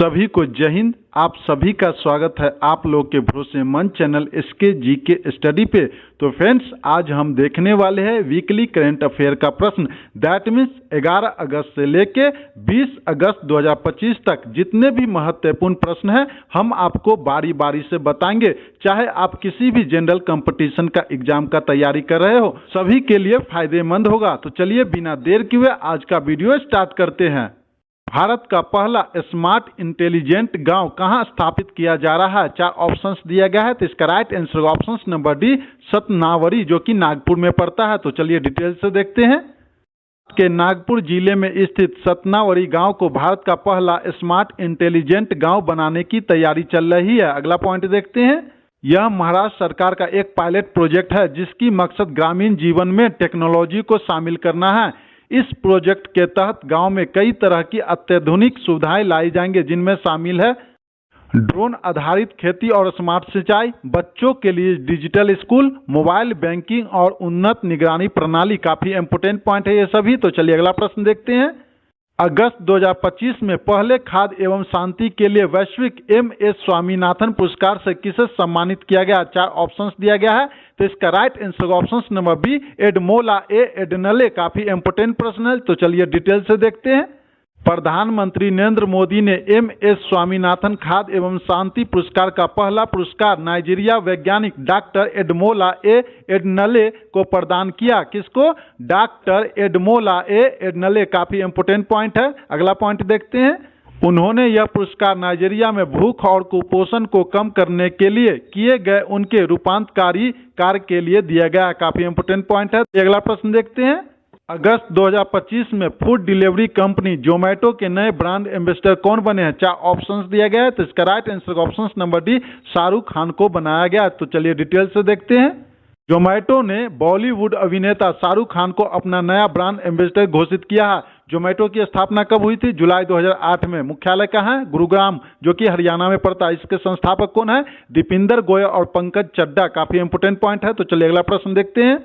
सभी को जय हिंद। आप सभी का स्वागत है आप लोग के भरोसेमंद चैनल एसके जीके स्टडी पे। तो फ्रेंड्स, आज हम देखने वाले हैं वीकली करंट अफेयर का प्रश्न। दैट मीन्स 11 अगस्त से लेके 20 अगस्त 2025 तक जितने भी महत्वपूर्ण प्रश्न हैं हम आपको बारी बारी से बताएंगे। चाहे आप किसी भी जनरल कंपटीशन का एग्जाम का तैयारी कर रहे हो, सभी के लिए फायदेमंद होगा। तो चलिए बिना देर किए आज का वीडियो स्टार्ट करते हैं। भारत का पहला स्मार्ट इंटेलिजेंट गांव कहां स्थापित किया जा रहा है? 4 ऑप्शंस दिया गया है। तो इसका right answer option number D Satnavri, जो कि नागपुर में पड़ता है। तो चलिए डिटेल से देखते हैं कि नागपुर जिले में स्थित सतनावरी गांव को भारत का पहला स्मार्ट इंटेलिजेंट गांव बनाने की तैयारी चल रही है। अगला पॉइंट देखते हैं। यह महाराष्ट्र सरकार का एक पायलट प्रोजेक्ट है जिसकी मकसद ग्रामीण जीवन में टेक्नोलॉजी को शामिल करना है। इस प्रोजेक्ट के तहत गांव में कई तरह की अत्याधुनिक सुविधाएं लाई जाएंगी, जिनमें शामिल है ड्रोन आधारित खेती और स्मार्ट सिंचाई, बच्चों के लिए डिजिटल स्कूल, मोबाइल बैंकिंग और उन्नत निगरानी प्रणाली। काफी इंपोर्टेंट पॉइंट है ये सभी। तो चलिए अगला प्रश्न देखते हैं। अगस्त 2025 में पहले खाद्य एवं शांति के लिए वैश्विक एम.एस. स्वामीनाथन पुरस्कार से किसे सम्मानित किया गया? 4 ऑप्शंस दिया गया है। तो इसका right answer option number B Ademola A Adenle. काफी इंपोर्टेंट प्रश्न है। तो चलिए डिटेल से देखते हैं। प्रधानमंत्री नरेंद्र मोदी ने एम.एस. स्वामीनाथन खाद्य एवं शांति पुरस्कार का पहला पुरस्कार नाइजीरिया वैज्ञानिक डॉक्टर एडमोला ए एडनले को प्रदान किया। किसको? Doctor एडमोला A Adenle. काफी इंपोर्टेंट पॉइंट है। अगला पॉइंट देखते हैं। उन्होंने यह पुरस्कार नाइजीरिया में भूख और कुपोषण को कम करने के लिए किए गए उनके रूपांतरकारी कार्य के लिए दिया गया। काफी इंपोर्टेंट पॉइंट है। अगला प्रश्न देखते हैं। अगस्त 2025 में फूड डिलीवरी कंपनी जोमेटो के नए ब्रांड एम्बेसडर कौन बने हैं? 4 ऑप्शंस दिया गया है। तो इसका right answer option number D Shahrukh Khan को बनाया गया। तो चलिए डिटेल से देखते हैं। जोमेटो ने बॉलीवुड अभिनेता शाहरुख खान को अपना नया ब्रांड एम्बेसडर घोषित किया है। जोमेटो की स्थापना कब हुई थी? जुलाई 2008 में। मुख्यालय कहाँ है? गुरुग्राम, जो कि हरियाणा में पड़ता है। इसके संस्थापक कौन है? दीपिंदर गोयल और पंकज चड्ढा। काफी इंपोर्टेंट पॉइंट है। तो चलिए अगला प्रश्न देखते हैं।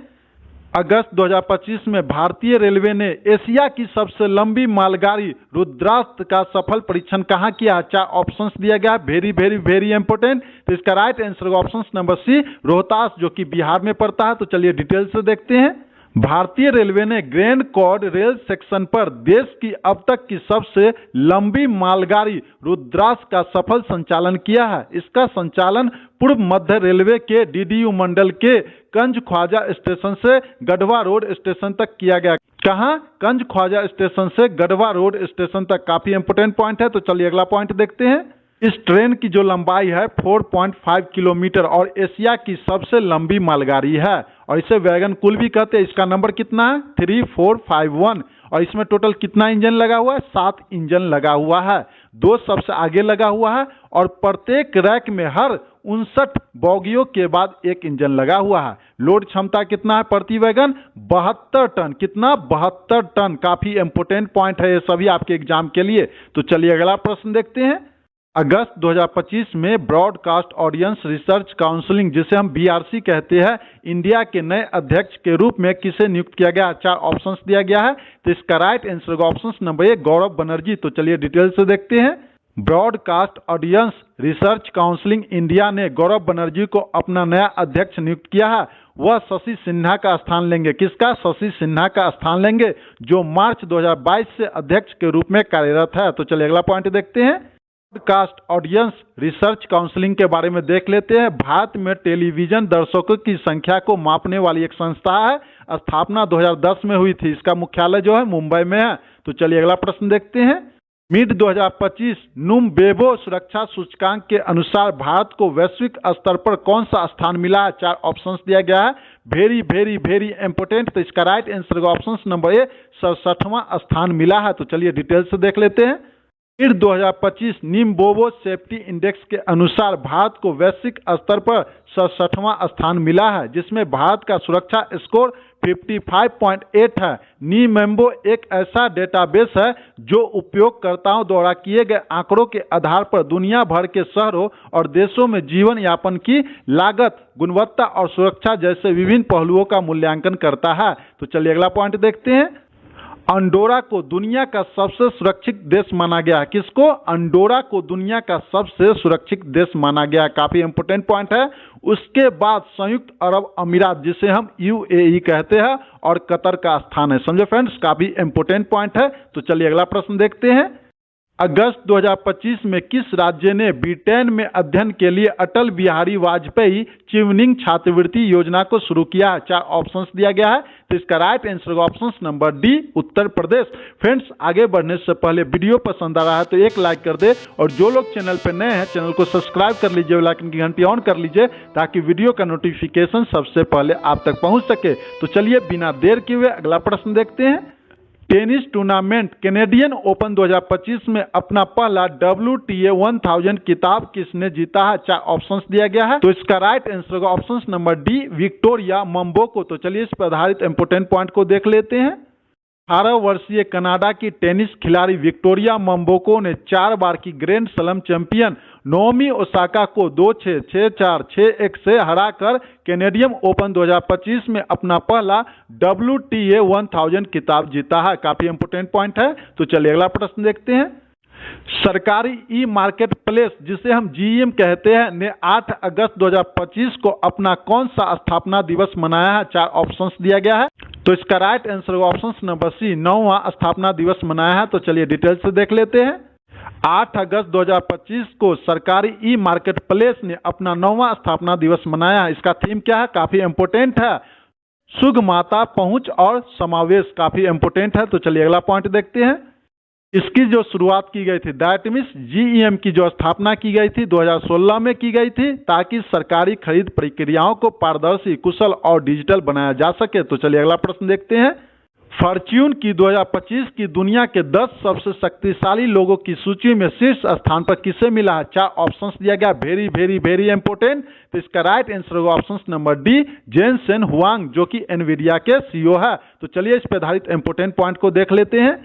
अगस्त 2025 में भारतीय रेलवे ने एशिया की सबसे लंबी मालगाड़ी रुद्रास्त्र का सफल परीक्षण कहां किया? 4 ऑप्शंस दिया गया। Very very very important. तो इसका right answer option number C Rohtas, जो कि बिहार में पड़ता है। तो चलिए डिटेल से देखते हैं। भारतीय रेलवे ने ग्रैंड कॉर्ड रेल सेक्शन पर देश की अब तक की सबसे लंबी मालगाड़ी रुद्रास्त्र का सफल संचालन किया है। इसका संचालन पूर्व मध्य रेलवे के डीडीयू मंडल के कंज ख्वाजा स्टेशन से गढ़वा रोड स्टेशन तक किया गया। कहाँ? कंज ख्वाजा स्टेशन से गढ़वा रोड स्टेशन तक। काफी इंपोर्टेंट पॉइंट है। तो चलिए अगला पॉइंट देखते हैं। इस ट्रेन की जो लंबाई है 4.5 किलोमीटर और एशिया की सबसे लंबी मालगाड़ी है और इसे वैगन कुल भी कहते हैं। इसका नंबर कितना है? 3451। और इसमें टोटल कितना इंजन लगा हुआ है? 7 इंजन लगा हुआ है। 2 सबसे आगे लगा हुआ है और प्रत्येक रैक में हर 59 बोगियों के बाद 1 इंजन लगा हुआ है। लोड क्षमता कितना है प्रति वैगन? 72 टन। कितना? 72 टन। काफी इंपोर्टेंट पॉइंट है ये सभी आपके एग्जाम के लिए। तो चलिए अगला प्रश्न देखते हैं। अगस्त 2025 में ब्रॉडकास्ट ऑडियंस रिसर्च काउंसिलिंग, जिसे हम बीआरसी कहते हैं, इंडिया के नए अध्यक्ष के रूप में किसे नियुक्त किया गया? 4 ऑप्शंस दिया गया है। तो इसका right answer option number A Gaurav Banerjee. तो चलिए डिटेल से देखते हैं। Broadcast audience research counselling India ने गौरव बनर्जी को अपना नया अध्यक्ष नियुक्त किया है। वह शशि सिन्हा का स्थान लेंगे। किसका? शशि सिन्हा का स्थान लेंगे, जो मार्च 2022 से अध्यक्ष के रूप में कार्यरत है। तो चलिए अगला पॉइंट देखते हैं। ब्रॉडकास्ट ऑडियंस रिसर्च काउंसिलिंग के बारे में देख लेते हैं। भारत में टेलीविजन दर्शकों की संख्या को मापने वाली एक संस्था है। स्थापना 2010 में हुई थी। इसका मुख्यालय जो है मुंबई में है। तो चलिए अगला प्रश्न देखते हैं। मिड 2025 नुमबेबो सुरक्षा सूचकांक के अनुसार भारत को वैश्विक स्तर पर कौन सा स्थान मिला है? 4 ऑप्शंस दिया गया है। Very very very important. तो इसका right answer option number A 67वां स्थान मिला है। तो चलिए डिटेल से देख लेते हैं। मिड 2025 निम्बोबो सेफ्टी इंडेक्स के अनुसार भारत को वैश्विक स्तर पर 67वां स्थान मिला है, जिसमें भारत का सुरक्षा स्कोर 55.8 है। नीमेम्बो एक ऐसा डेटाबेस है जो उपयोगकर्ताओं द्वारा किए गए आंकड़ों के आधार पर दुनिया भर के शहरों और देशों में जीवन यापन की लागत, गुणवत्ता और सुरक्षा जैसे विभिन्न पहलुओं का मूल्यांकन करता है। तो चलिए अगला पॉइंट देखते हैं। अंडोरा को दुनिया का सबसे सुरक्षित देश माना गया है। किसको? अंडोरा को दुनिया का सबसे सुरक्षित देश माना गया है। काफी इंपोर्टेंट पॉइंट है। उसके बाद संयुक्त अरब अमीरात, जिसे हम यूएई कहते हैं, और कतर का स्थान है। समझे फ्रेंड्स, काफी इंपोर्टेंट पॉइंट है। तो चलिए अगला प्रश्न देखते हैं। अगस्त 2025 में किस राज्य ने ब्रिटेन में अध्ययन के लिए अटल बिहारी वाजपेयी चिवनिंग छात्रवृत्ति योजना को शुरू किया है? 4 ऑप्शंस दिया गया है। तो इसका राइट आंसर होगा option number D, Uttar Pradesh. Friends, आगे बढ़ने से पहले वीडियो पसंद आ रहा है तो एक लाइक कर दे, और जो लोग चैनल पर नए हैं चैनल को सब्सक्राइब कर लीजिए, बेल आइकन की घंटी ऑन कर लीजिए, ताकि वीडियो का नोटिफिकेशन सबसे पहले आप तक पहुंच सके। तो चलिए बिना देर किए हुए अगला प्रश्न देखते हैं। टेनिस टूर्नामेंट कैनेडियन ओपन 2025 में अपना पहला WTA 1000 खिताब किसने जीता है? 4 ऑप्शंस दिया गया है। तो इसका राइट आंसर होगा ऑप्शन नंबर डी, विक्टोरिया मंबोको। तो चलिए इस पर आधारित इंपोर्टेंट पॉइंट को देख लेते हैं। 18 वर्षीय कनाडा की टेनिस खिलाड़ी विक्टोरिया मंबोको ने 4 बार की grand slam champion Naomi Osaka को 2-6, 6-4, 6-1 से हराकर कैनेडियन ओपन 2025 में अपना पहला WTA 1000 खिताब जीता है। काफी इंपोर्टेंट पॉइंट है। तो चलिए अगला प्रश्न देखते हैं। सरकारी ई मार्केट प्लेस, जिसे हम GEM कहते हैं, ने 8 अगस्त 2025 को अपना कौन सा स्थापना दिवस मनाया है? 4 ऑप्शंस दिया गया है। तो इसका राइट आंसर होगा ऑप्शन नंबर सी, 9वां स्थापना दिवस मनाया है। तो चलिए डिटेल से देख लेते हैं। 8 अगस्त 2025 को सरकारी ई मार्केट प्लेस ने अपना 9वां स्थापना दिवस मनाया है। इसका थीम क्या है? काफी इंपोर्टेंट है, सुगमता, पहुंच और समावेश। काफी इंपोर्टेंट है। तो चलिए अगला पॉइंट देखते हैं। इसकी जो शुरुआत की गई थी, दैट मीन्स GEM की जो स्थापना की गई थी 2016 में की गई थी, ताकि सरकारी खरीद प्रक्रियाओं को पारदर्शी, कुशल और डिजिटल बनाया जा सके। तो चलिए अगला प्रश्न देखते हैं। फॉर्च्यून की 2025 की दुनिया के 10 सबसे शक्तिशाली लोगों की सूची में शीर्ष स्थान पर किसे मिला है? 4 ऑप्शंस दिया गया। Very very very important. तो इसका राइट आंसर होगा option number D, Jensen Huang, जो कि एनवीडिया के CEO है। तो चलिए इस पर आधारित इंपोर्टेंट पॉइंट को देख लेते हैं।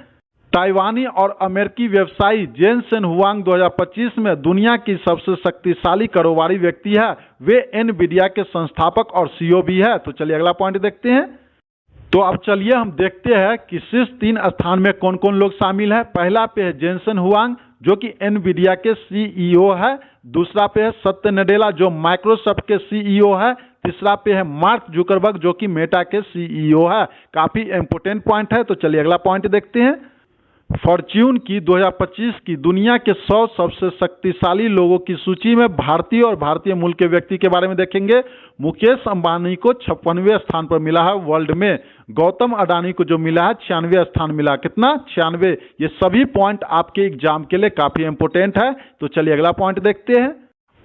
ताइवानी और अमेरिकी व्यवसायी जेनसेन हुआंग 2025 में दुनिया की सबसे शक्तिशाली कारोबारी व्यक्ति है। वे एनवीडिया के संस्थापक और CEO भी है। तो चलिए अगला पॉइंट देखते हैं। तो अब चलिए हम देखते हैं कि शीर्ष 3 स्थान में कौन कौन लोग शामिल है। पहला पे है जेनसेन हुआंग, जो कि एनवीडिया के CEO है। दूसरा पे है सत्य नडेला, जो माइक्रोसॉफ्ट के CEO है। तीसरा पे है मार्क जुकरबर्ग, जो कि मेटा के CEO है। काफी इंपोर्टेंट पॉइंट है। तो चलिए अगला पॉइंट देखते हैं। फॉर्च्यून की 2025 की दुनिया के 100 सबसे शक्तिशाली लोगों की सूची में भारतीय और भारतीय मूल के व्यक्ति के बारे में देखेंगे। मुकेश अंबानी को 56वें स्थान पर मिला है वर्ल्ड में। गौतम अडानी को जो मिला है 96वें स्थान मिला। कितना? 96। ये सभी पॉइंट आपके एग्जाम के लिए काफी इंपोर्टेंट है। तो चलिए अगला पॉइंट देखते हैं।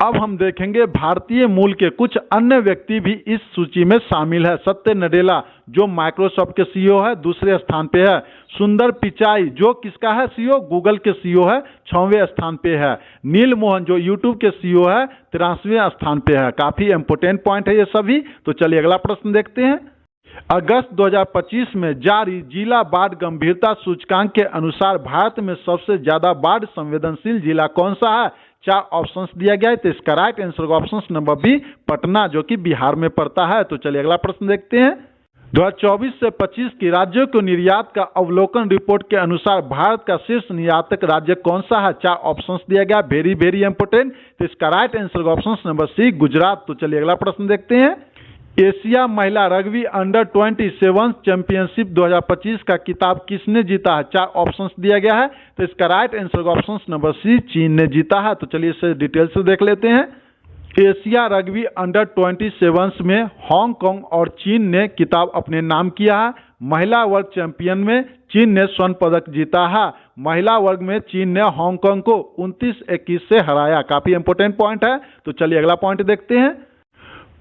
अब हम देखेंगे भारतीय मूल के कुछ अन्य व्यक्ति भी इस सूची में शामिल है। सत्य नडेला, जो माइक्रोसॉफ्ट के CEO है, दूसरे स्थान पे है। सुंदर पिचाई, जो किसका है CEO? गूगल के CEO है, 6वें स्थान पे है। नील मोहन, जो यूट्यूब के CEO है, 83वें स्थान पे है। काफी इंपोर्टेंट पॉइंट है ये सभी। तो चलिए अगला प्रश्न देखते हैं। अगस्त 2025 में जारी जिला बाढ़ गंभीरता सूचकांक के अनुसार भारत में सबसे ज्यादा बाढ़ संवेदनशील जिला कौन सा है? 4 ऑप्शंस दिया गया है। तो इसका राइट आंसर होगा ऑप्शन नंबर बी, पटना, जो कि बिहार में पड़ता है। तो चलिए अगला प्रश्न देखते हैं। 2024 से 25 की राज्यों को निर्यात का अवलोकन रिपोर्ट के अनुसार भारत का शीर्ष निर्यातक राज्य कौन सा है? 4 ऑप्शंस दिया गया। Very very important. तो इसका राइट आंसर होगा ऑप्शन नंबर सी, गुजरात। तो चलिए अगला प्रश्न देखते हैं। एशिया महिला रग्बी अंडर 27 चैंपियनशिप 2025 का खिताब किसने जीता है? 4 ऑप्शंस दिया गया है। तो इसका राइट आंसर होगा ऑप्शन नंबर सी, चीन ने जीता है। तो चलिए इसे डिटेल से देख लेते हैं। एशिया रग्बी अंडर 27 में हांगकांग और चीन ने खिताब अपने नाम किया है। महिला वर्ग चैंपियन में चीन ने स्वर्ण पदक जीता है। महिला वर्ग में चीन ने हांगकांग को 29-21 से हराया। काफी इंपोर्टेंट पॉइंट है। तो चलिए अगला पॉइंट देखते हैं।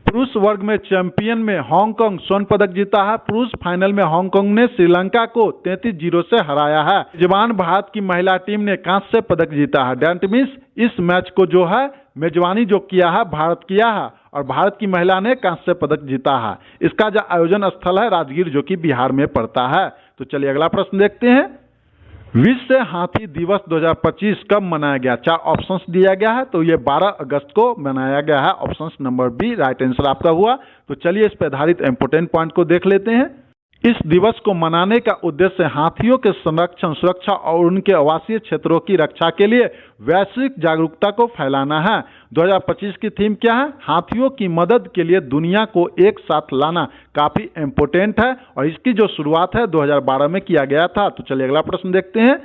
पुरुष वर्ग में चैंपियन में हांगकांग स्वर्ण पदक जीता है। पुरुष फाइनल में हांगकांग ने श्रीलंका को 33-0 से हराया है। मेजबान भारत की महिला टीम ने कांस्य पदक जीता है। दैट मीन्स इस मैच को जो है मेजबानी जो किया है भारत किया है, और भारत की महिला ने कांस्य पदक जीता है। इसका जो आयोजन स्थल है राजगीर, जो कि बिहार में पड़ता है। तो चलिए अगला प्रश्न देखते हैं। विश्व हाथी दिवस 2025 कब मनाया गया? 4 ऑप्शंस दिया गया है। तो ये 12 अगस्त को मनाया गया है। Option number B right answer आपका हुआ। तो चलिए इस पर आधारित इंपोर्टेंट पॉइंट को देख लेते हैं। इस दिवस को मनाने का उद्देश्य हाथियों के संरक्षण, सुरक्षा और उनके आवासीय क्षेत्रों की रक्षा के लिए वैश्विक जागरूकता को फैलाना है। 2025 की थीम क्या है? हाथियों की मदद के लिए दुनिया को एक साथ लाना। काफी इम्पोर्टेंट है और इसकी जो शुरुआत है 2012 में किया गया था। तो चलिए अगला प्रश्न देखते हैं।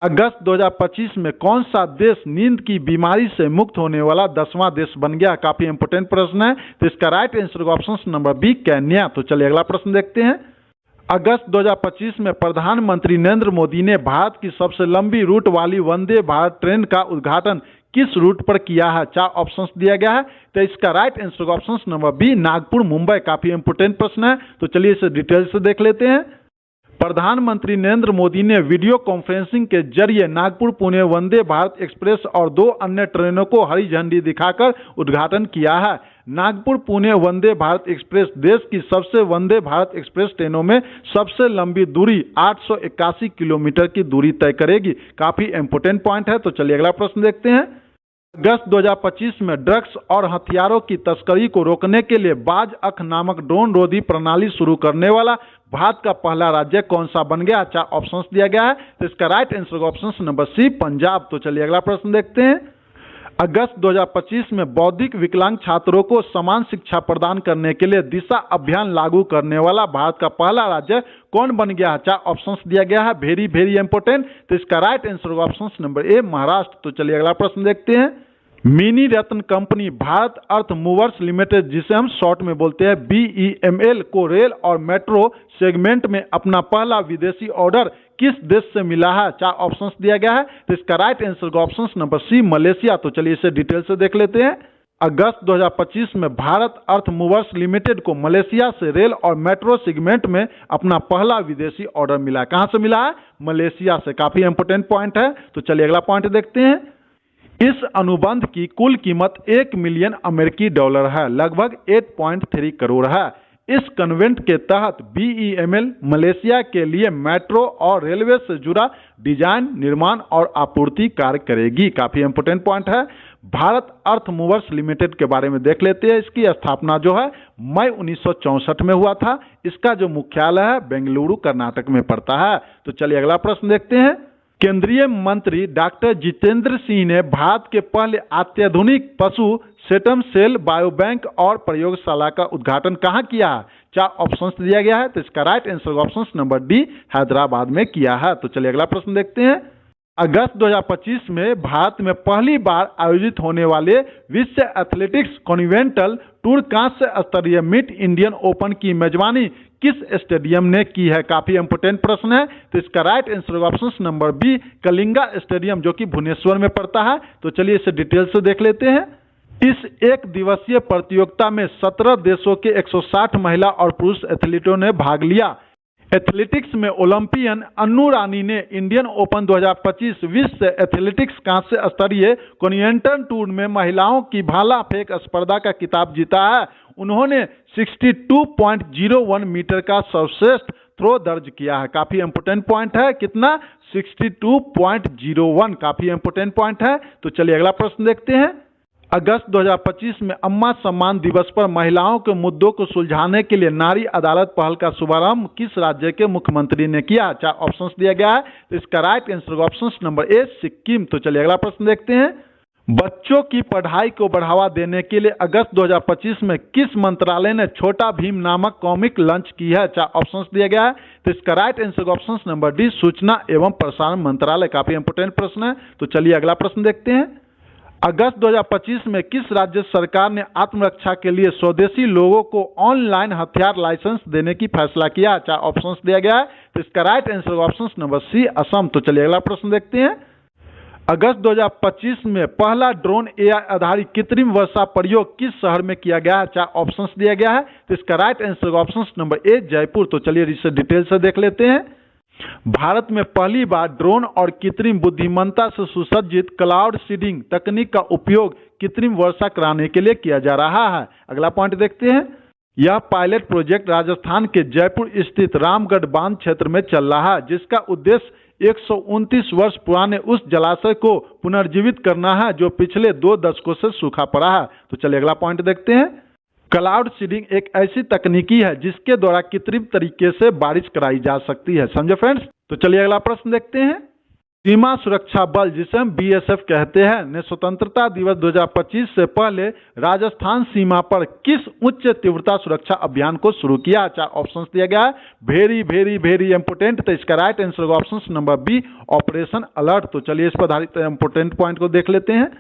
अगस्त 2025 में कौन सा देश नींद की बीमारी से मुक्त होने वाला 10वां देश बन गया? काफी इंपोर्टेंट प्रश्न है। तो इसका राइट आंसर होगा ऑप्शन नंबर बी, केन्या। तो चलिए अगला प्रश्न देखते हैं। अगस्त 2025 में प्रधानमंत्री नरेंद्र मोदी ने भारत की सबसे लंबी रूट वाली वंदे भारत ट्रेन का उद्घाटन किस रूट पर किया है? 4 ऑप्शंस दिया गया है। तो इसका राइट आंसर होगा option number B, Nagpur Mumbai. काफी इंपोर्टेंट प्रश्न है, तो चलिए इसे डिटेल से देख लेते हैं। प्रधानमंत्री नरेंद्र मोदी ने वीडियो कॉन्फ्रेंसिंग के जरिए नागपुर पुणे वंदे भारत एक्सप्रेस और 2 अन्य ट्रेनों को हरी झंडी दिखाकर उद्घाटन किया है। नागपुर पुणे वंदे भारत एक्सप्रेस देश की सबसे वंदे भारत एक्सप्रेस ट्रेनों में सबसे लंबी दूरी 881 किलोमीटर की दूरी तय करेगी। काफी इंपोर्टेंट पॉइंट है। तो चलिए अगला प्रश्न देखते हैं। अगस्त 2025 में ड्रग्स और हथियारों की तस्करी को रोकने के लिए बाज अख नामक ड्रोन रोधी प्रणाली शुरू करने वाला भारत का पहला राज्य कौन सा बन गया? 4 ऑप्शंस दिया गया है। तो इसका right answer option number C, Punjab. तो चलिए अगला प्रश्न देखते हैं। अगस्त 2025 में बौद्धिक विकलांग छात्रों को समान शिक्षा प्रदान करने के लिए दिशा अभियान लागू करने वाला भारत का पहला राज्य कौन बन गया? 4 ऑप्शंस दिया गया है। Very important. तो इसका राइट आंसर होगा ऑप्शन नंबर ए, महाराष्ट्र। तो चलिए अगला प्रश्न देखते हैं। मिनी रत्न कंपनी भारत अर्थ मूवर्स लिमिटेड, जिसे हम शॉर्ट में बोलते हैं BEML, को रेल और मेट्रो सेगमेंट में अपना पहला विदेशी ऑर्डर किस देश से मिला है? 4 ऑप्शंस दिया गया है। तो इसका राइट आंसर का ऑप्शन नंबर सी, मलेशिया। तो चलिए इसे डिटेल से देख लेते हैं। अगस्त 2025 में भारत अर्थ मूवर्स लिमिटेड को मलेशिया से रेल और मेट्रो सेगमेंट में अपना पहला विदेशी ऑर्डर मिला। कहां से मिला है? मलेशिया से। काफी इंपोर्टेंट पॉइंट है। तो चलिए अगला पॉइंट देखते हैं। इस अनुबंध की कुल कीमत $1 मिलियन है, लगभग 8.3 करोड़ है। इस कन्वेंट के तहत BEML मलेशिया के लिए मेट्रो और रेलवे से जुड़ा डिजाइन, निर्माण और आपूर्ति कार्य करेगी। काफी इंपोर्टेंट पॉइंट है। भारत अर्थ मूवर्स लिमिटेड के बारे में देख लेते हैं। इसकी स्थापना जो है मई 1964 में हुआ था। इसका जो मुख्यालय है बेंगलुरु, कर्नाटक में पड़ता है। तो चलिए अगला प्रश्न देखते हैं। केंद्रीय मंत्री डॉक्टर जितेंद्र सिंह ने भारत के पहले अत्याधुनिक पशु सेटम सेल बायोबैंक और प्रयोगशाला का उद्घाटन कहां किया है? 4 ऑप्शंस दिया गया है। तो इसका right answer option number D, Hyderabad में किया है। तो चलिए अगला प्रश्न देखते हैं। अगस्त 2025 में भारत में पहली बार आयोजित होने वाले विश्व एथलेटिक्स कॉन्टिनेंटल टूर कांस्य स्तरीय मिड इंडियन ओपन की मेजबानी किस स्टेडियम ने की है? काफी इंपोर्टेंट प्रश्न है। तो इसका right answer option number B, Kalinga stadium, जो कि भुवनेश्वर में पड़ता है। तो चलिए इसे डिटेल से देख लेते हैं। इस एक दिवसीय प्रतियोगिता में 17 देशों के 160 महिला और पुरुष एथलीटों ने भाग लिया। एथलेटिक्स में ओलंपियन अन्नू रानी ने इंडियन ओपन 2025 विश्व एथलेटिक्स कांस्य स्तरीय कॉन्टिनेंटल टूर में महिलाओं की भाला फेंक स्पर्धा का खिताब जीता है। उन्होंने 62.01 मीटर का सर्वश्रेष्ठ थ्रो दर्ज किया है। काफी इंपोर्टेंट पॉइंट है। कितना? 62.01। काफी इंपोर्टेंट पॉइंट है। तो चलिए अगला प्रश्न देखते हैं। अगस्त 2025 में अम्मा सम्मान दिवस पर महिलाओं के मुद्दों को सुलझाने के लिए नारी अदालत पहल का शुभारंभ किस राज्य के मुख्यमंत्री ने किया? 4 ऑप्शंस दिया गया है। तो इसका राइट आंसर ऑप्शन नंबर ए, सिक्किम। तो चलिए अगला प्रश्न देखते हैं। बच्चों की पढ़ाई को बढ़ावा देने के लिए अगस्त 2025 में किस मंत्रालय ने छोटा भीम नामक कॉमिक लॉन्च की है? 4 ऑप्शंस दिया गया है। तो इसका right answer option number D, सूचना एवं प्रसारण मंत्रालय। काफी इंपोर्टेंट प्रश्न है। तो चलिए अगला प्रश्न देखते हैं। अगस्त 2025 में किस राज्य सरकार ने आत्मरक्षा के लिए स्वदेशी लोगों को ऑनलाइन हथियार लाइसेंस देने की फैसला किया? 4 ऑप्शंस दिया गया है। तो इसका right answer option number C, Assam. तो चलिए अगला प्रश्न देखते हैं। अगस्त 2025 में पहला ड्रोन AI आधारित कृत्रिम वर्षा प्रयोग किस शहर में किया गया है? 4 ऑप्शंस दिया गया है। तो इसका राइट आंसर ऑप्शन नंबर ए, जयपुर। तो चलिए इसे डिटेल से देख लेते हैं। भारत में पहली बार ड्रोन और कृत्रिम बुद्धिमत्ता से सुसज्जित क्लाउड सीडिंग तकनीक का उपयोग कृत्रिम वर्षा कराने के लिए किया जा रहा है। अगला पॉइंट देखते हैं। यह पायलट प्रोजेक्ट राजस्थान के जयपुर स्थित रामगढ़ बांध क्षेत्र में चल रहा है, जिसका उद्देश्य 129 वर्ष पुराने उस जलाशय को पुनर्जीवित करना है जो पिछले 2 दशकों से सूखा पड़ा है। तो चलिए अगला पॉइंट देखते हैं। क्लाउड सीडिंग एक ऐसी तकनीकी है जिसके द्वारा कृत्रिम तरीके से बारिश कराई जा सकती है। समझे फ्रेंड्स? तो चलिए अगला प्रश्न देखते हैं। सीमा सुरक्षा बल, जिसे हम बीएसएफ कहते हैं, ने स्वतंत्रता दिवस 2025 से पहले राजस्थान सीमा पर किस उच्च तीव्रता सुरक्षा अभियान को शुरू किया? चार ऑप्शंस दिया गया है। Very very very important. तो इसका राइट आंसर होगा option number B, operation alert. तो चलिए इस पर आधारित इंपोर्टेंट पॉइंट को देख लेते हैं।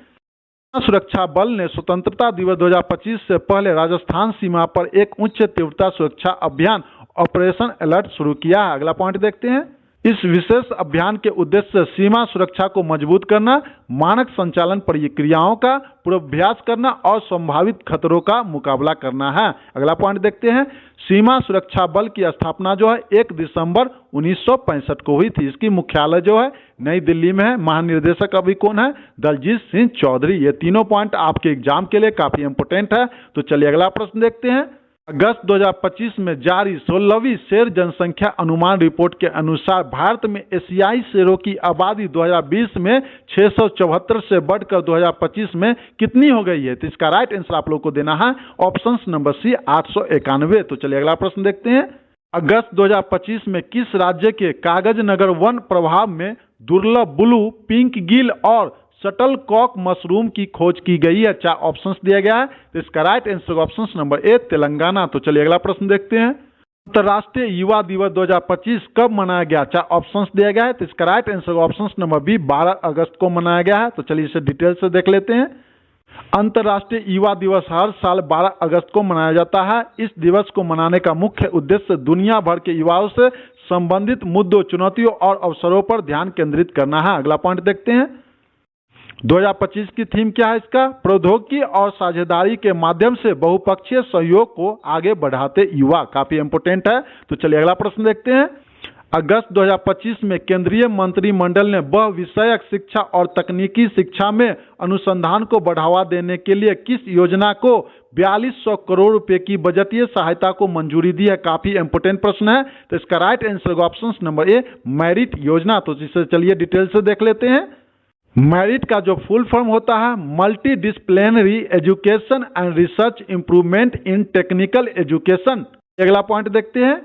सुरक्षा बल ने स्वतंत्रता दिवस 2025 से पहले राजस्थान सीमा पर एक उच्च तीव्रता सुरक्षा अभियान ऑपरेशन अलर्ट शुरू किया है। अगला पॉइंट देखते हैं। इस विशेष अभियान के उद्देश्य से सीमा सुरक्षा को मजबूत करना, मानक संचालन प्रक्रियाओं का पूर्वाभ्यास करना और संभावित खतरों का मुकाबला करना है। अगला पॉइंट देखते हैं। सीमा सुरक्षा बल की स्थापना जो है 1 दिसंबर 1965 को हुई थी। इसकी मुख्यालय जो है नई दिल्ली में है। महानिर्देशक अभी कौन है? दलजीत सिंह चौधरी। ये तीनों पॉइंट आपके एग्जाम के लिए काफी इंपोर्टेंट है। तो चलिए अगला प्रश्न देखते हैं। अगस्त 2025 में जारी 16वीं शेर जनसंख्या अनुमान रिपोर्ट के अनुसार भारत में एशियाई शेरों की आबादी 2020 में 674 से बढ़कर 2025 में कितनी हो गई है? तो इसका राइट आंसर आप लोग को देना है ऑप्शन नंबर सी, 891। तो चलिए अगला प्रश्न देखते हैं। अगस्त 2025 में किस राज्य के कागज नगर वन प्रभाव में दुर्लभ ब्लू पिंक गिल और शटल कॉक मशरूम की खोज की गई है? चार ऑप्शंस दिया गया है। तो इसका राइट आंसर ऑप्शन नंबर ए, तेलंगाना। तो चलिए अगला प्रश्न देखते हैं। अंतर्राष्ट्रीय युवा दिवस 2025 कब मनाया गया? चार ऑप्शंस दिया गया है। तो इसका right answer option number B, 12 अगस्त को मनाया गया है। तो चलिए इसे डिटेल से देख लेते हैं। अंतर्राष्ट्रीय युवा दिवस हर साल 12 अगस्त को मनाया जाता है। इस दिवस को मनाने का मुख्य उद्देश्य दुनिया भर के युवाओं से संबंधित मुद्दों, चुनौतियों और अवसरों पर ध्यान केंद्रित करना है। अगला पॉइंट देखते हैं। 2025 की थीम क्या है इसका? प्रौद्योगिकी और साझेदारी के माध्यम से बहुपक्षीय सहयोग को आगे बढ़ाते युवा। काफी इंपोर्टेंट है। तो चलिए अगला प्रश्न देखते हैं। अगस्त 2025 में केंद्रीय मंत्रिमंडल ने बहुविषयक शिक्षा और तकनीकी शिक्षा में अनुसंधान को बढ़ावा देने के लिए किस योजना को 4200 करोड़ रुपए की बजटीय सहायता को मंजूरी दी है? काफी इंपोर्टेंट प्रश्न है। तो इसका राइट आंसर ऑप्शन नंबर ए, मेरिट योजना। तो इसे चलिए डिटेल से देख लेते हैं। मेरिट का जो फुल फॉर्म होता है multi disciplinary education and research improvement in technical education. अगला पॉइंट देखते हैं।